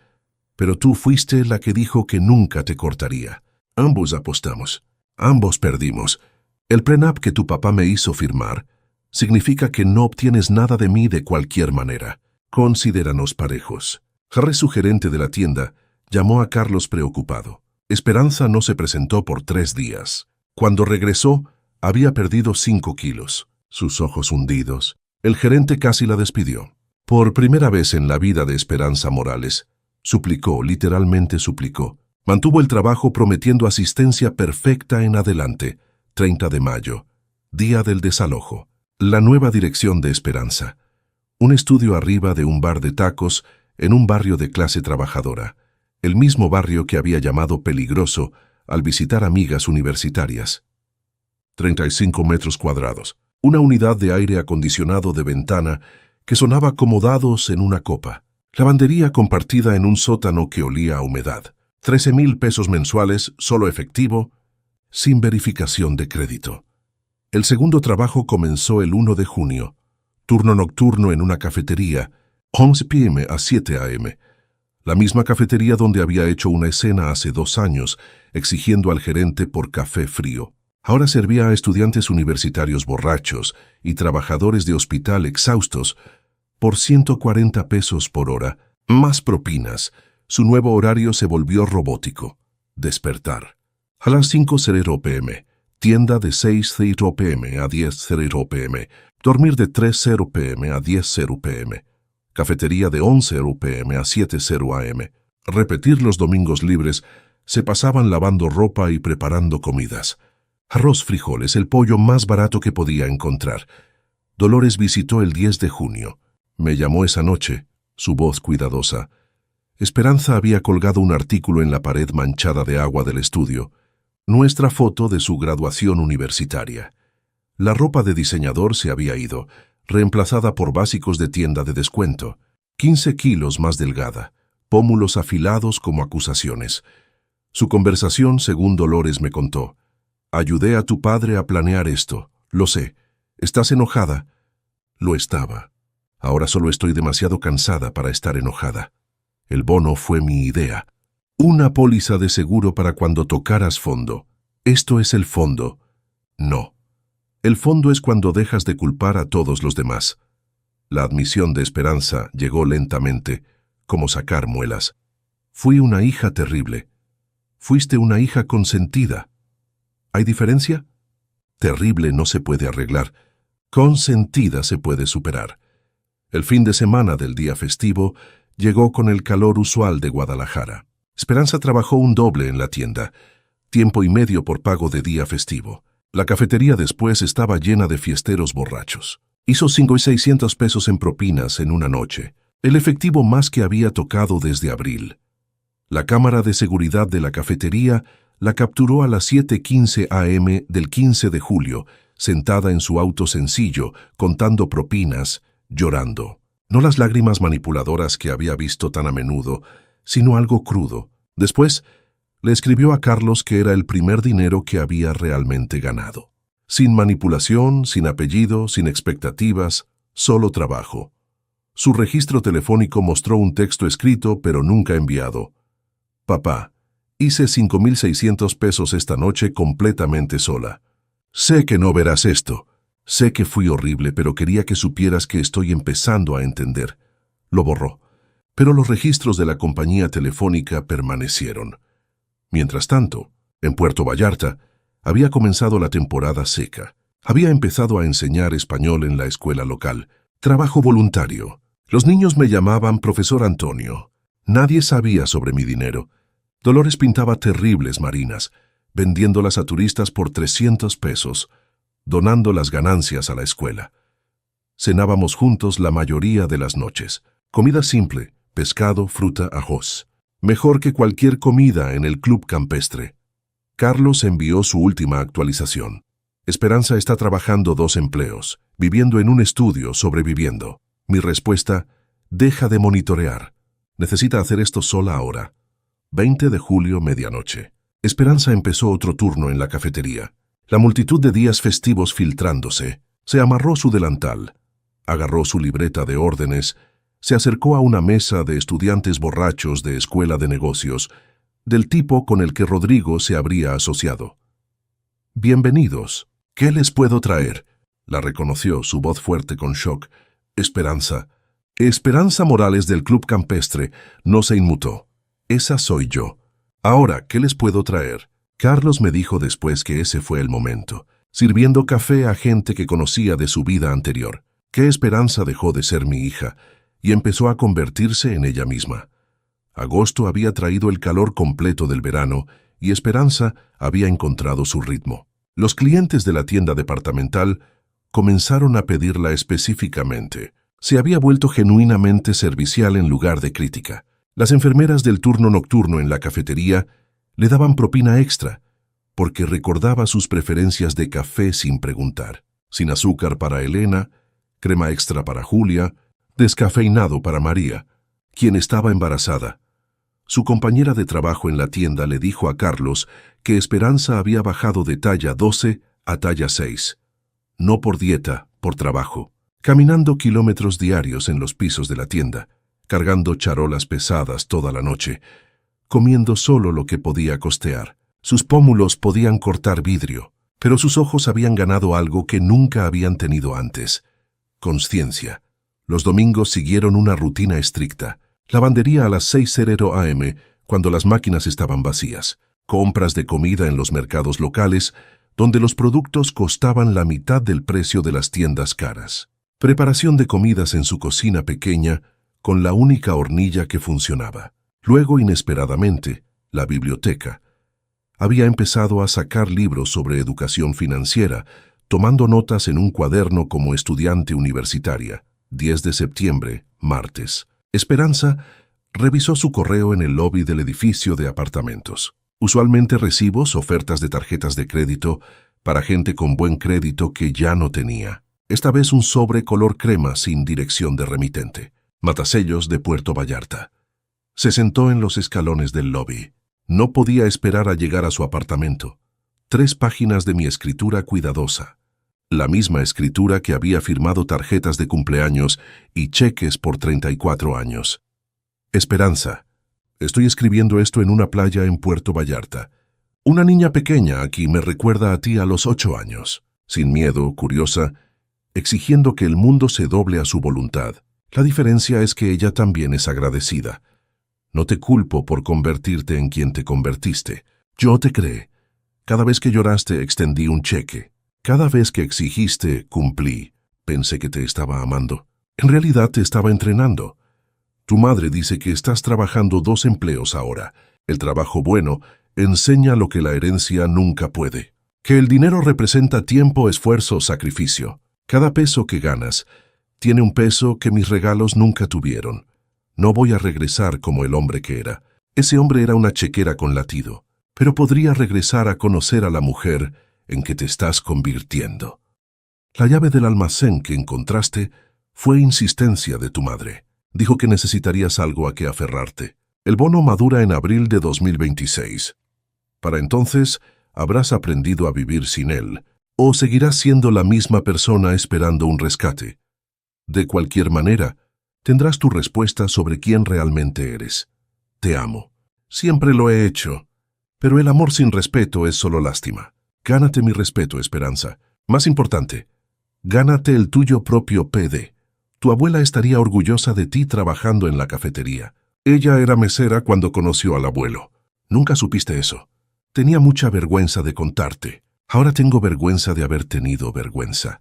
pero tú fuiste la que dijo que nunca te cortaría. Ambos apostamos. Ambos perdimos. El prenup que tu papá me hizo firmar significa que no obtienes nada de mí de cualquier manera. Considéranos parejos. Harry, su gerente de la tienda, llamó a Carlos preocupado. Esperanza no se presentó por 3 días. Cuando regresó, había perdido 5 kilos. Sus ojos hundidos. El gerente casi la despidió. Por primera vez en la vida de Esperanza Morales, suplicó, literalmente suplicó. Mantuvo el trabajo prometiendo asistencia perfecta en adelante. 30 de mayo, día del desalojo. La nueva dirección de Esperanza. Un estudio arriba de un bar de tacos en un barrio de clase trabajadora. El mismo barrio que había llamado peligroso al visitar amigas universitarias. 35 metros cuadrados. Una unidad de aire acondicionado de ventana que sonaba como dados en una copa. Lavandería compartida en un sótano que olía a humedad. 13,000 pesos mensuales, solo efectivo, sin verificación de crédito. El segundo trabajo comenzó el 1 de junio. Turno nocturno en una cafetería, 11 p.m. a 7 a.m. La misma cafetería donde había hecho una escena hace 2 años, exigiendo al gerente por café frío. Ahora servía a estudiantes universitarios borrachos y trabajadores de hospital exhaustos por 140 pesos por hora, más propinas. Su nuevo horario se volvió robótico. Despertar. A las 5:00 p.m. Tienda de 6:00 p.m. a 10:00 p.m. Dormir de 3:00 p.m. a 10:00 p.m. Cafetería de 11:00 p.m. a 7:00 a.m. Repetir los domingos libres. Se pasaban lavando ropa y preparando comidas. Arroz, frijoles, el pollo más barato que podía encontrar. Dolores visitó el 10 de junio. Me llamó esa noche, su voz cuidadosa. Esperanza había colgado un artículo en la pared manchada de agua del estudio. Nuestra foto de su graduación universitaria. La ropa de diseñador se había ido, reemplazada por básicos de tienda de descuento. 15 kilos más delgada, pómulos afilados como acusaciones. Su conversación, según Dolores me contó. Ayudé a tu padre a planear esto. Lo sé. ¿Estás enojada? Lo estaba. Ahora solo estoy demasiado cansada para estar enojada. El bono fue mi idea. Una póliza de seguro para cuando tocaras fondo. Esto es el fondo. No. El fondo es cuando dejas de culpar a todos los demás. La admisión de Esperanza llegó lentamente, como sacar muelas. Fui una hija terrible. Fuiste una hija consentida. ¿Hay diferencia? Terrible no se puede arreglar. Consentida se puede superar. El fin de semana del día festivo llegó con el calor usual de Guadalajara. Esperanza trabajó un doble en la tienda. tiempo y medio por pago de día festivo. La cafetería después estaba llena de fiesteros borrachos. Hizo 5,600 pesos en propinas en una noche, el efectivo más que había tocado desde abril. La cámara de seguridad de la cafetería la capturó a las 7:15 a.m. del 15 de julio, sentada en su auto sencillo, contando propinas, llorando. No las lágrimas manipuladoras que había visto tan a menudo, sino algo crudo. Después, le escribió a Carlos que era el primer dinero que había realmente ganado. Sin manipulación, sin apellido, sin expectativas, solo trabajo. Su registro telefónico mostró un texto escrito pero nunca enviado. Papá, hice 5,600 pesos esta noche completamente sola. Sé que no verás esto. Sé que fui horrible, pero quería que supieras que estoy empezando a entender. Lo borró. Pero los registros de la compañía telefónica permanecieron. Mientras tanto, en Puerto Vallarta, había comenzado la temporada seca. Había empezado a enseñar español en la escuela local. Trabajo voluntario. Los niños me llamaban Profesor Antonio. Nadie sabía sobre mi dinero. Dolores pintaba terribles marinas, vendiéndolas a turistas por 300 pesos, donando las ganancias a la escuela. Cenábamos juntos la mayoría de las noches. Comida simple, pescado, fruta, ajos. Mejor que cualquier comida en el club campestre. Carlos envió su última actualización. Esperanza está trabajando 2 empleos, viviendo en un estudio, sobreviviendo. Mi respuesta, deja de monitorear. Necesita hacer esto sola ahora. 20 de julio, medianoche. Esperanza empezó otro turno en la cafetería. La multitud de días festivos filtrándose. Se amarró su delantal. Agarró su libreta de órdenes. Se acercó a una mesa de estudiantes borrachos de escuela de negocios, del tipo con el que Rodrigo se habría asociado. Bienvenidos. ¿Qué les puedo traer? La reconoció, su voz fuerte con shock. Esperanza. Esperanza Morales del Club Campestre no se inmutó. Esa soy yo. Ahora, ¿qué les puedo traer? Carlos me dijo después que ese fue el momento, sirviendo café a gente que conocía de su vida anterior, que Esperanza dejó de ser mi hija y empezó a convertirse en ella misma. Agosto había traído el calor completo del verano y Esperanza había encontrado su ritmo. Los clientes de la tienda departamental comenzaron a pedirla específicamente. Se había vuelto genuinamente servicial en lugar de crítica. Las enfermeras del turno nocturno en la cafetería le daban propina extra, porque recordaba sus preferencias de café sin preguntar. Sin azúcar para Elena, crema extra para Julia, descafeinado para María, quien estaba embarazada. Su compañera de trabajo en la tienda le dijo a Carlos que Esperanza había bajado de talla 12 a talla 6. No por dieta, por trabajo. Caminando kilómetros diarios en los pisos de la tienda, cargando charolas pesadas toda la noche, comiendo solo lo que podía costear. Sus pómulos podían cortar vidrio, pero sus ojos habían ganado algo que nunca habían tenido antes: consciencia. Los domingos siguieron una rutina estricta. Lavandería a las 6:00 a.m., cuando las máquinas estaban vacías. Compras de comida en los mercados locales, donde los productos costaban la mitad del precio de las tiendas caras. Preparación de comidas en su cocina pequeña, con la única hornilla que funcionaba. Luego, inesperadamente, la biblioteca. Había empezado a sacar libros sobre educación financiera, tomando notas en un cuaderno como estudiante universitaria. 10 de septiembre, martes. Esperanza revisó su correo en el lobby del edificio de apartamentos. Usualmente recibos, ofertas de tarjetas de crédito para gente con buen crédito que ya no tenía. Esta vez un sobre color crema sin dirección de remitente. Matasellos de Puerto Vallarta. Se sentó en los escalones del lobby. No podía esperar a llegar a su apartamento. 3 páginas de mi escritura cuidadosa. La misma escritura que había firmado tarjetas de cumpleaños y cheques por 34 años. Esperanza. Estoy escribiendo esto en una playa en Puerto Vallarta. Una niña pequeña aquí me recuerda a ti a los 8 años. Sin miedo, curiosa, exigiendo que el mundo se doble a su voluntad. La diferencia es que ella también es agradecida. No te culpo por convertirte en quien te convertiste. Yo te creé. Cada vez que lloraste, extendí un cheque. Cada vez que exigiste, cumplí. Pensé que te estaba amando. En realidad te estaba entrenando. Tu madre dice que estás trabajando 2 empleos ahora. El trabajo bueno enseña lo que la herencia nunca puede. Que el dinero representa tiempo, esfuerzo, sacrificio. Cada peso que ganas tiene un peso que mis regalos nunca tuvieron. No voy a regresar como el hombre que era. Ese hombre era una chequera con latido, pero podría regresar a conocer a la mujer en que te estás convirtiendo. La llave del almacén que encontraste fue insistencia de tu madre. Dijo que necesitarías algo a que aferrarte. El bono madura en abril de 2026. Para entonces, habrás aprendido a vivir sin él, o seguirás siendo la misma persona esperando un rescate. De cualquier manera, tendrás tu respuesta sobre quién realmente eres. Te amo. Siempre lo he hecho. Pero el amor sin respeto es solo lástima. Gánate mi respeto, Esperanza. Más importante, gánate el tuyo propio, PD. Tu abuela estaría orgullosa de ti trabajando en la cafetería. Ella era mesera cuando conoció al abuelo. Nunca supiste eso. Tenía mucha vergüenza de contarte. Ahora tengo vergüenza de haber tenido vergüenza.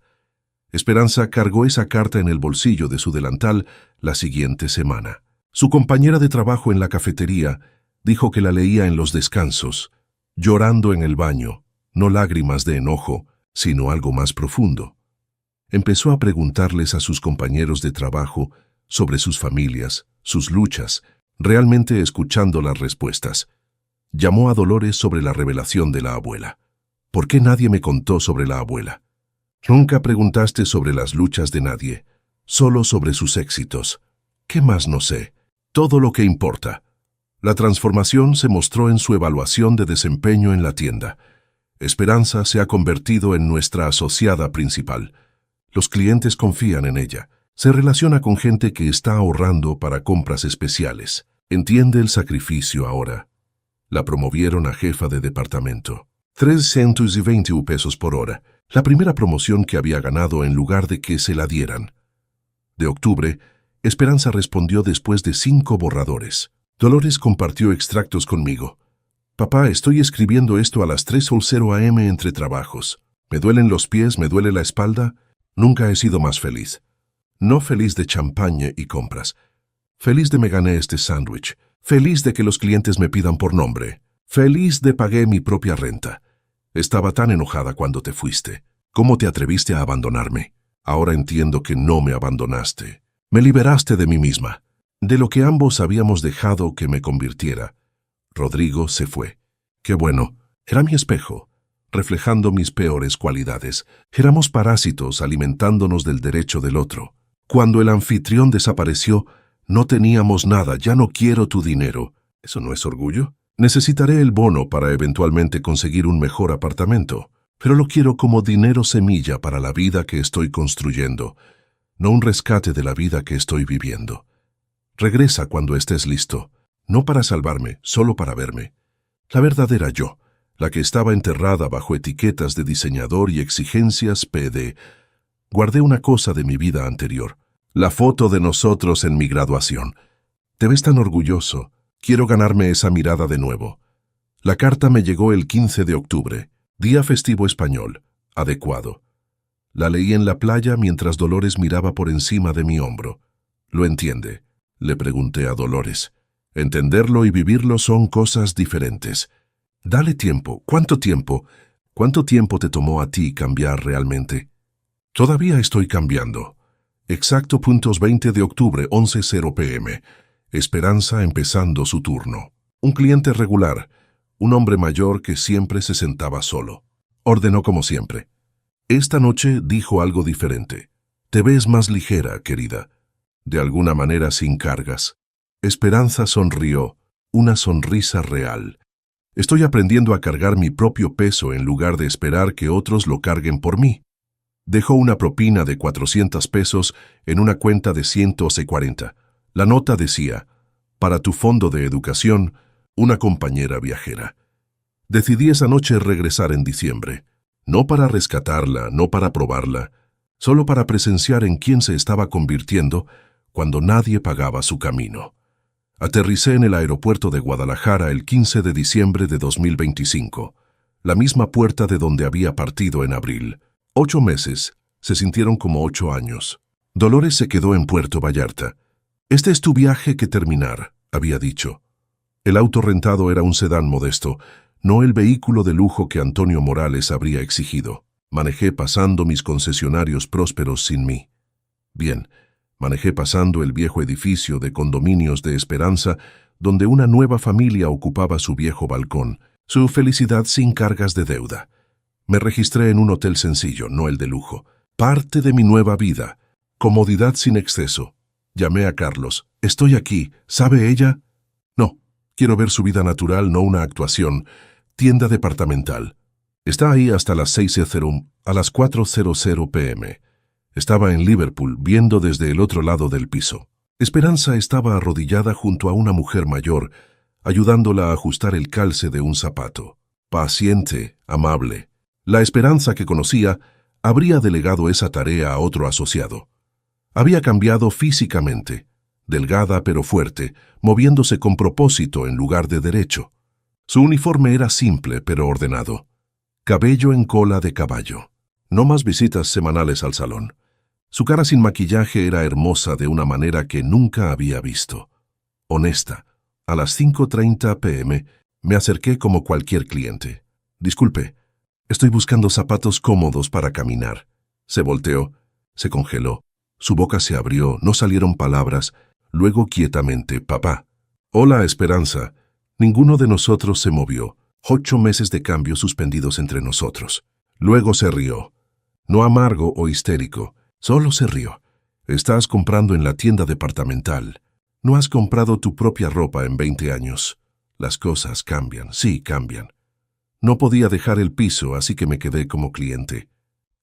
Esperanza cargó esa carta en el bolsillo de su delantal la siguiente semana. Su compañera de trabajo en la cafetería dijo que la leía en los descansos, llorando en el baño, no lágrimas de enojo, sino algo más profundo. Empezó a preguntarles a sus compañeros de trabajo sobre sus familias, sus luchas, realmente escuchando las respuestas. Llamó a Dolores sobre la revelación de la abuela. ¿Por qué nadie me contó sobre la abuela? Nunca preguntaste sobre las luchas de nadie, solo sobre sus éxitos. ¿Qué más no sé? Todo lo que importa. La transformación se mostró en su evaluación de desempeño en la tienda. Esperanza se ha convertido en nuestra asociada principal. Los clientes confían en ella. Se relaciona con gente que está ahorrando para compras especiales. Entiende el sacrificio ahora. La promovieron a jefa de departamento. 320 pesos por hora. La primera promoción que había ganado en lugar de que se la dieran. De octubre, Esperanza respondió después de 5 borradores. Dolores compartió extractos conmigo. Papá, estoy escribiendo esto a las 3:00 am entre trabajos. Me duelen los pies, me duele la espalda. Nunca he sido más feliz. No feliz de champaña y compras. Feliz de me gané este sándwich. Feliz de que los clientes me pidan por nombre. Feliz de pagué mi propia renta. Estaba tan enojada cuando te fuiste. ¿Cómo te atreviste a abandonarme? Ahora entiendo que no me abandonaste. Me liberaste de mí misma, de lo que ambos habíamos dejado que me convirtiera. Rodrigo se fue. Qué bueno, era mi espejo, reflejando mis peores cualidades. Éramos parásitos alimentándonos del derecho del otro. Cuando el anfitrión desapareció, no teníamos nada, ya no quiero tu dinero. ¿Eso no es orgullo? Necesitaré el bono para eventualmente conseguir un mejor apartamento, pero lo quiero como dinero semilla para la vida que estoy construyendo, no un rescate de la vida que estoy viviendo. Regresa cuando estés listo, no para salvarme, solo para verme. La verdadera yo, la que estaba enterrada bajo etiquetas de diseñador y exigencias PD. Guardé una cosa de mi vida anterior, la foto de nosotros en mi graduación. Te ves tan orgulloso. Quiero ganarme esa mirada de nuevo. La carta me llegó el 15 de octubre, día festivo español, adecuado. La leí en la playa mientras Dolores miraba por encima de mi hombro. ¿Lo entiende?, le pregunté a Dolores. Entenderlo y vivirlo son cosas diferentes. Dale tiempo. ¿Cuánto tiempo? ¿Cuánto tiempo te tomó a ti cambiar realmente? Todavía estoy cambiando. Exacto, 20 de octubre, 11:00 p.m. Esperanza empezando su turno. Un cliente regular, un hombre mayor que siempre se sentaba solo. Ordenó como siempre. Esta noche dijo algo diferente. Te ves más ligera, querida. De alguna manera sin cargas. Esperanza sonrió, una sonrisa real. Estoy aprendiendo a cargar mi propio peso en lugar de esperar que otros lo carguen por mí. Dejó una propina de 400 pesos en una cuenta de 140. La nota decía, para tu fondo de educación, una compañera viajera. Decidí esa noche regresar en diciembre, no para rescatarla, no para probarla, solo para presenciar en quién se estaba convirtiendo cuando nadie pagaba su camino. Aterricé en el aeropuerto de Guadalajara el 15 de diciembre de 2025, la misma puerta de donde había partido en abril. 8 meses se sintieron como 8 años. Dolores se quedó en Puerto Vallarta. Este es tu viaje que terminar, había dicho. El auto rentado era un sedán modesto, no el vehículo de lujo que Antonio Morales habría exigido. Manejé pasando mis concesionarios prósperos sin mí. Bien, manejé pasando el viejo edificio de condominios de Esperanza, donde una nueva familia ocupaba su viejo balcón, su felicidad sin cargas de deuda. Me registré en un hotel sencillo, no el de lujo. Parte de mi nueva vida. Comodidad sin exceso. Llamé a Carlos. «Estoy aquí. ¿Sabe ella?» «No. Quiero ver su vida natural, no una actuación. Tienda departamental. Está ahí hasta las 6:00, a las 4:00 p.m. Estaba en Liverpool, viendo desde el otro lado del piso. Esperanza estaba arrodillada junto a una mujer mayor, ayudándola a ajustar el calce de un zapato. Paciente, amable. La Esperanza que conocía habría delegado esa tarea a otro asociado. Había cambiado físicamente, delgada pero fuerte, moviéndose con propósito en lugar de derecho. Su uniforme era simple pero ordenado. Cabello en cola de caballo. No más visitas semanales al salón. Su cara sin maquillaje era hermosa de una manera que nunca había visto. Honesta. A las 5:30 p.m. me acerqué como cualquier cliente. «Disculpe, estoy buscando zapatos cómodos para caminar». Se volteó, se congeló. Su boca se abrió, no salieron palabras. Luego quietamente, «Papá». «Hola, Esperanza». Ninguno de nosotros se movió. 8 meses de cambio suspendidos entre nosotros. Luego se rió. No amargo o histérico, solo se rió. «Estás comprando en la tienda departamental. No has comprado tu propia ropa en 20 años. Las cosas cambian, sí cambian». No podía dejar el piso, así que me quedé como cliente.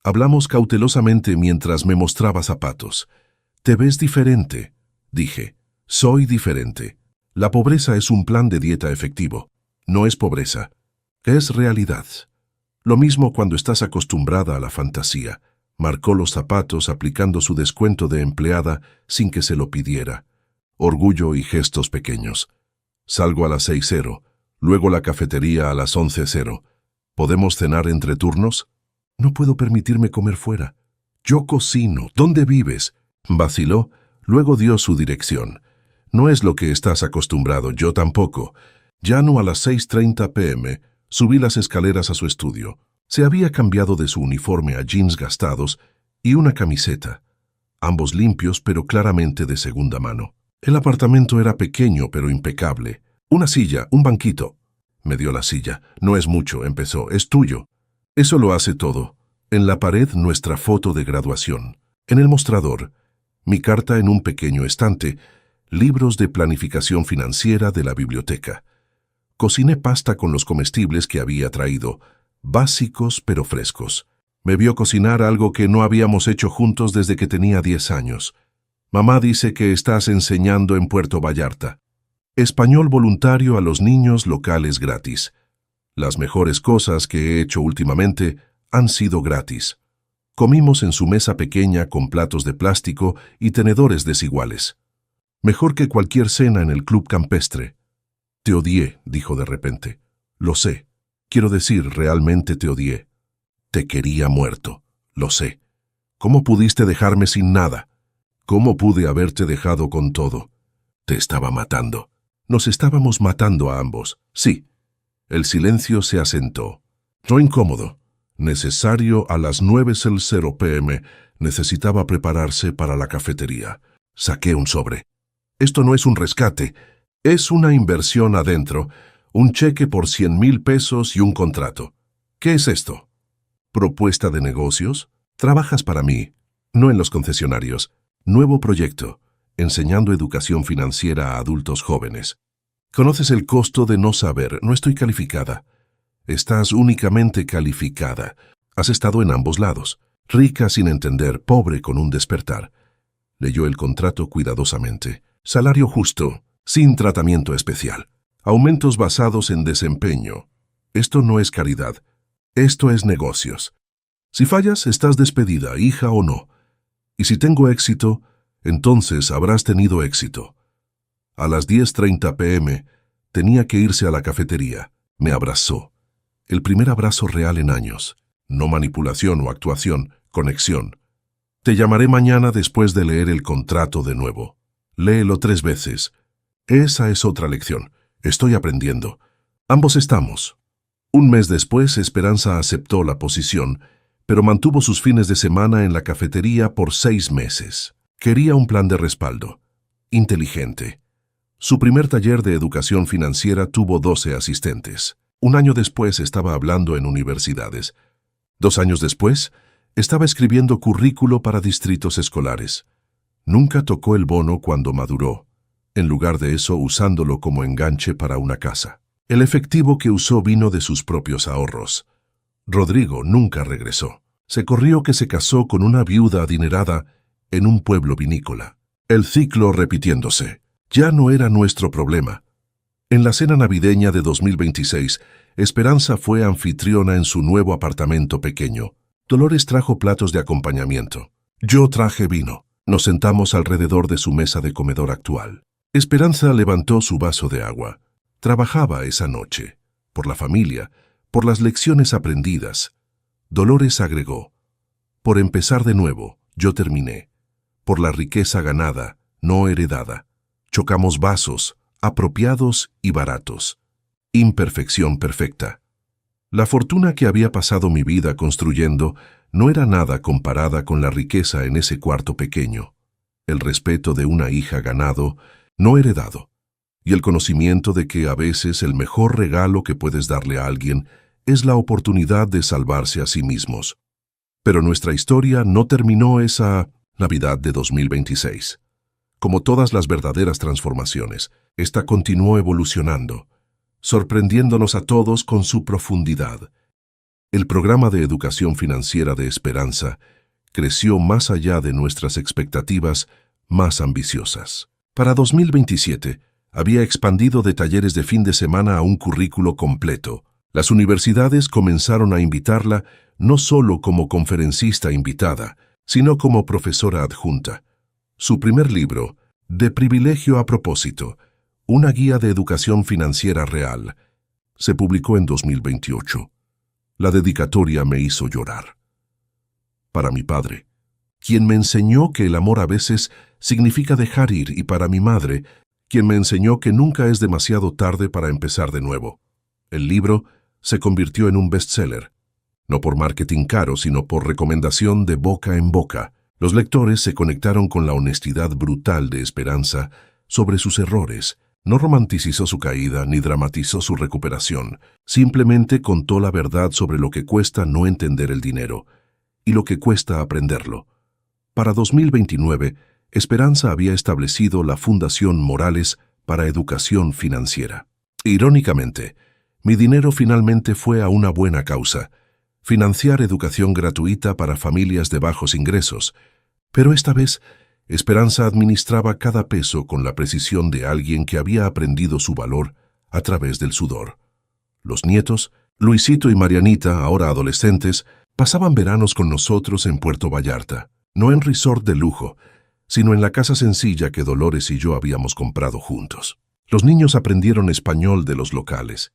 Hablamos cautelosamente mientras me mostraba zapatos. «Te ves diferente», dije. «Soy diferente. La pobreza es un plan de dieta efectivo. No es pobreza. Es realidad. Lo mismo cuando estás acostumbrada a la fantasía». Marcó los zapatos aplicando su descuento de empleada sin que se lo pidiera. Orgullo y gestos pequeños. «Salgo a las 6:00, luego la cafetería a las 11:00. ¿Podemos cenar entre turnos?» «No puedo permitirme comer fuera». «Yo cocino. ¿Dónde vives?» Vaciló, luego dio su dirección. «No es lo que estás acostumbrado, yo tampoco». Llano a las 6:30 p.m. Subí las escaleras a su estudio. Se había cambiado de su uniforme a jeans gastados y una camiseta. Ambos limpios, pero claramente de segunda mano. El apartamento era pequeño, pero impecable. «Una silla, un banquito». Me dio la silla. «No es mucho», empezó. «Es tuyo». «Eso lo hace todo». En la pared nuestra foto de graduación. En el mostrador, mi carta en un pequeño estante, libros de planificación financiera de la biblioteca. Cociné pasta con los comestibles que había traído, básicos pero frescos. Me vio cocinar algo que no habíamos hecho juntos desde que tenía 10 años. «Mamá dice que estás enseñando en Puerto Vallarta. Español voluntario a los niños locales gratis. Las mejores cosas que he hecho últimamente han sido gratis». Comimos en su mesa pequeña con platos de plástico y tenedores desiguales. Mejor que cualquier cena en el club campestre. «Te odié», dijo de repente. «Lo sé. Quiero decir, realmente te odié. Te quería muerto. Lo sé. ¿Cómo pudiste dejarme sin nada? ¿Cómo pude haberte dejado con todo? Te estaba matando». Nos estábamos matando a ambos. Sí. El silencio se asentó. No incómodo. Necesario a las 9:00 p.m. Necesitaba prepararse para la cafetería. Saqué un sobre. «Esto no es un rescate. Es una inversión adentro. Un cheque por 100,000 pesos y un contrato». «¿Qué es esto?» «Propuesta de negocios. Trabajas para mí. No en los concesionarios. Nuevo proyecto. Enseñando educación financiera a adultos jóvenes. Conoces el costo de no saber. No estoy calificada». «Estás únicamente calificada. Has estado en ambos lados. Rica sin entender, pobre con un despertar». Leyó el contrato cuidadosamente. «Salario justo, sin tratamiento especial. Aumentos basados en desempeño. Esto no es caridad. Esto es negocios. Si fallas, estás despedida, hija o no. Y si tengo éxito, entonces habrás tenido éxito». A las 10:30 p.m. tenía que irse a la cafetería. Me abrazó. El primer abrazo real en años. No manipulación o actuación, conexión. «Te llamaré mañana después de leer el contrato de nuevo. Léelo 3 veces. Esa es otra lección. Estoy aprendiendo. Ambos estamos». Un mes después, Esperanza aceptó la posición, pero mantuvo sus fines de semana en la cafetería por 6 meses. Quería un plan de respaldo. Inteligente. Su primer taller de educación financiera tuvo 12 asistentes. Un año después estaba hablando en universidades. 2 años después, estaba escribiendo currículo para distritos escolares. Nunca tocó el bono cuando maduró, en lugar de eso usándolo como enganche para una casa. El efectivo que usó vino de sus propios ahorros. Rodrigo nunca regresó. Se corrió que se casó con una viuda adinerada en un pueblo vinícola. El ciclo repitiéndose. Ya no era nuestro problema. En la cena navideña de 2026, Esperanza fue anfitriona en su nuevo apartamento pequeño. Dolores trajo platos de acompañamiento. Yo traje vino. Nos sentamos alrededor de su mesa de comedor actual. Esperanza levantó su vaso de agua. Trabajaba esa noche. Por la familia, por las lecciones aprendidas. Dolores agregó: por empezar de nuevo, yo terminé. Por la riqueza ganada, no heredada. Chocamos vasos, apropiados y baratos. Imperfección perfecta. La fortuna que había pasado mi vida construyendo no era nada comparada con la riqueza en ese cuarto pequeño, el respeto de una hija ganado, no heredado, y el conocimiento de que a veces el mejor regalo que puedes darle a alguien es la oportunidad de salvarse a sí mismos. Pero nuestra historia no terminó esa Navidad de 2026. Como todas las verdaderas transformaciones, esta continuó evolucionando, sorprendiéndonos a todos con su profundidad. El programa de educación financiera de Esperanza creció más allá de nuestras expectativas más ambiciosas. Para 2027, había expandido de talleres de fin de semana a un currículo completo. Las universidades comenzaron a invitarla no solo como conferencista invitada, sino como profesora adjunta. Su primer libro, De privilegio a propósito, una guía de educación financiera real, se publicó en 2028. La dedicatoria me hizo llorar. Para mi padre, quien me enseñó que el amor a veces significa dejar ir, y para mi madre, quien me enseñó que nunca es demasiado tarde para empezar de nuevo. El libro se convirtió en un bestseller, no por marketing caro, sino por recomendación de boca en boca. Los lectores se conectaron con la honestidad brutal de Esperanza sobre sus errores. No romanticizó su caída ni dramatizó su recuperación. Simplemente contó la verdad sobre lo que cuesta no entender el dinero y lo que cuesta aprenderlo. Para 2029, Esperanza había establecido la Fundación Morales para Educación Financiera. Irónicamente, mi dinero finalmente fue a una buena causa: financiar educación gratuita para familias de bajos ingresos. Pero esta vez, Esperanza administraba cada peso con la precisión de alguien que había aprendido su valor a través del sudor. Los nietos, Luisito y Marianita, ahora adolescentes, pasaban veranos con nosotros en Puerto Vallarta, no en resort de lujo, sino en la casa sencilla que Dolores y yo habíamos comprado juntos. Los niños aprendieron español de los locales,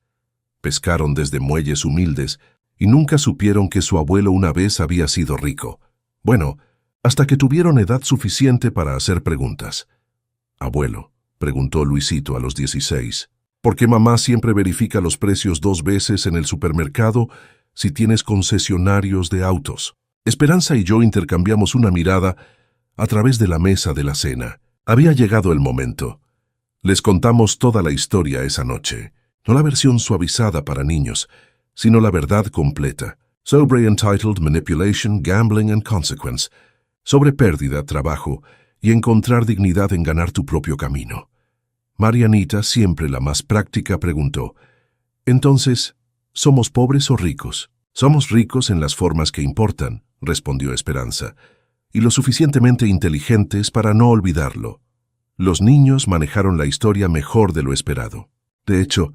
pescaron desde muelles humildes y nunca supieron que su abuelo una vez había sido rico. Bueno, hasta que tuvieron edad suficiente para hacer preguntas. «Abuelo», preguntó Luisito a los 16, «¿por qué mamá siempre verifica los precios 2 veces en el supermercado si tienes concesionarios de autos?» Esperanza y yo intercambiamos una mirada a través de la mesa de la cena. Había llegado el momento. Les contamos toda la historia esa noche, no la versión suavizada para niños, sino la verdad completa. Soberly entitled Manipulation, Gambling and Consequence, sobre pérdida, trabajo y encontrar dignidad en ganar tu propio camino. Marianita, siempre la más práctica, preguntó: «Entonces, ¿somos pobres o ricos?» «Somos ricos en las formas que importan», respondió Esperanza, «y lo suficientemente inteligentes para no olvidarlo». Los niños manejaron la historia mejor de lo esperado. De hecho,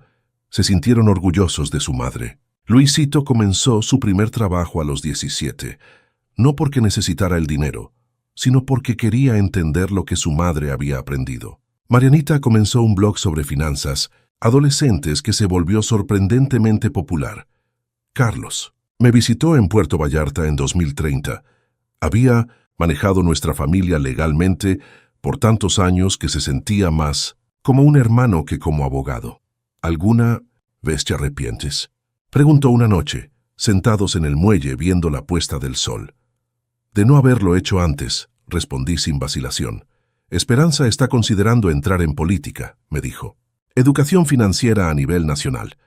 se sintieron orgullosos de su madre. Luisito comenzó su primer trabajo a los 17, no porque necesitara el dinero, sino porque quería entender lo que su madre había aprendido. Marianita comenzó un blog sobre finanzas adolescentes que se volvió sorprendentemente popular. Carlos me visitó en Puerto Vallarta en 2030. Había manejado nuestra familia legalmente por tantos años que se sentía más como un hermano que como abogado. ¿Alguna vez te arrepientes? Preguntó una noche, sentados en el muelle viendo la puesta del sol. De no haberlo hecho antes, respondí sin vacilación. Esperanza está considerando entrar en política, me dijo. Educación financiera a nivel nacional.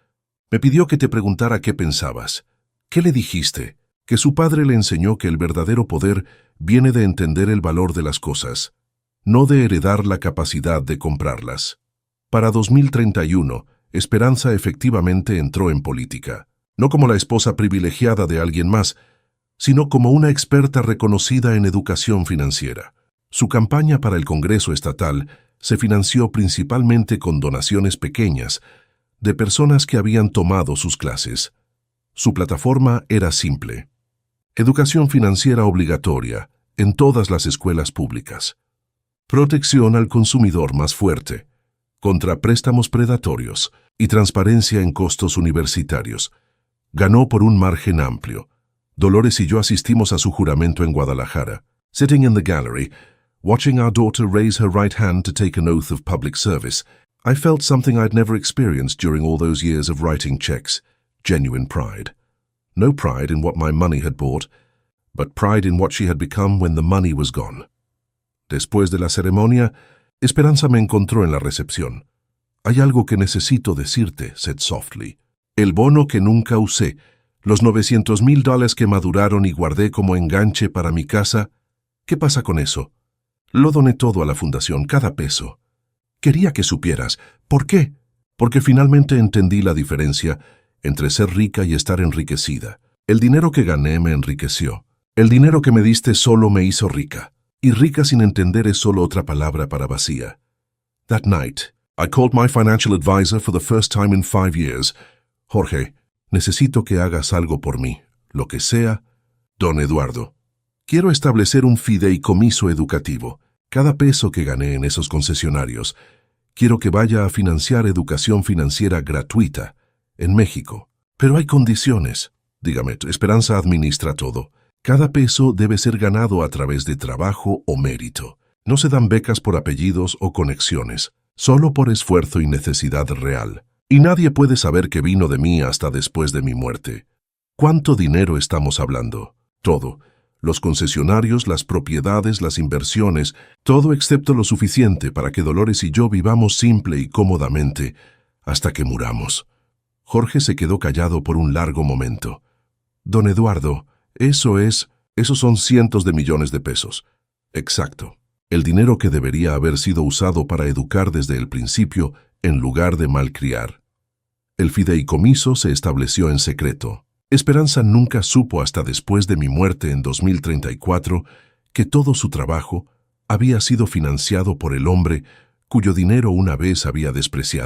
Me pidió que te preguntara qué pensabas. ¿Qué le dijiste? Que su padre le enseñó que el verdadero poder viene de entender el valor de las cosas, no de heredar la capacidad de comprarlas. Para 2031, Esperanza efectivamente entró en política, no como la esposa privilegiada de alguien más, sino como una experta reconocida en educación financiera. Su campaña para el Congreso Estatal se financió principalmente con donaciones pequeñas de personas que habían tomado sus clases. Su plataforma era simple: educación financiera obligatoria en todas las escuelas públicas, protección al consumidor más fuerte, contra préstamos predatorios y transparencia en costos universitarios. Ganó por un margen amplio. Dolores y yo asistimos a su juramento en Guadalajara. Sitting in the gallery, watching our daughter raise her right hand to take an oath of public service, I felt something I'd never experienced during all those years of writing checks: genuine pride. No pride in what my money had bought, but pride in what she had become when the money was gone. Después de la ceremonia, Esperanza me encontró en la recepción. Hay algo que necesito decirte, said softly. El bono que nunca usé, los $900,000 que maduraron y guardé como enganche para mi casa, ¿qué pasa con eso? Lo doné todo a la fundación, cada peso. Quería que supieras. ¿Por qué? Porque finalmente entendí la diferencia entre ser rica y estar enriquecida. El dinero que gané me enriqueció. El dinero que me diste solo me hizo rica. Y rica sin entender es solo otra palabra para vacía. That night, I called my financial advisor for the first time in 5 years. Jorge, necesito que hagas algo por mí, lo que sea. Don Eduardo, quiero establecer un fideicomiso educativo. Cada peso que gané en esos concesionarios, quiero que vaya a financiar educación financiera gratuita en México. Pero hay condiciones. Dígame, Esperanza administra todo. Cada peso debe ser ganado a través de trabajo o mérito. No se dan becas por apellidos o conexiones, solo por esfuerzo y necesidad real. Y nadie puede saber que vino de mí hasta después de mi muerte. ¿Cuánto dinero estamos hablando? Todo. Los concesionarios, las propiedades, las inversiones, todo excepto lo suficiente para que Dolores y yo vivamos simple y cómodamente hasta que muramos. Jorge se quedó callado por un largo momento. Don Eduardo, esos son cientos de millones de pesos. Exacto. El dinero que debería haber sido usado para educar desde el principio en lugar de malcriar. El fideicomiso se estableció en secreto. Esperanza nunca supo hasta después de mi muerte en 2034 que todo su trabajo había sido financiado por el hombre cuyo dinero una vez había despreciado.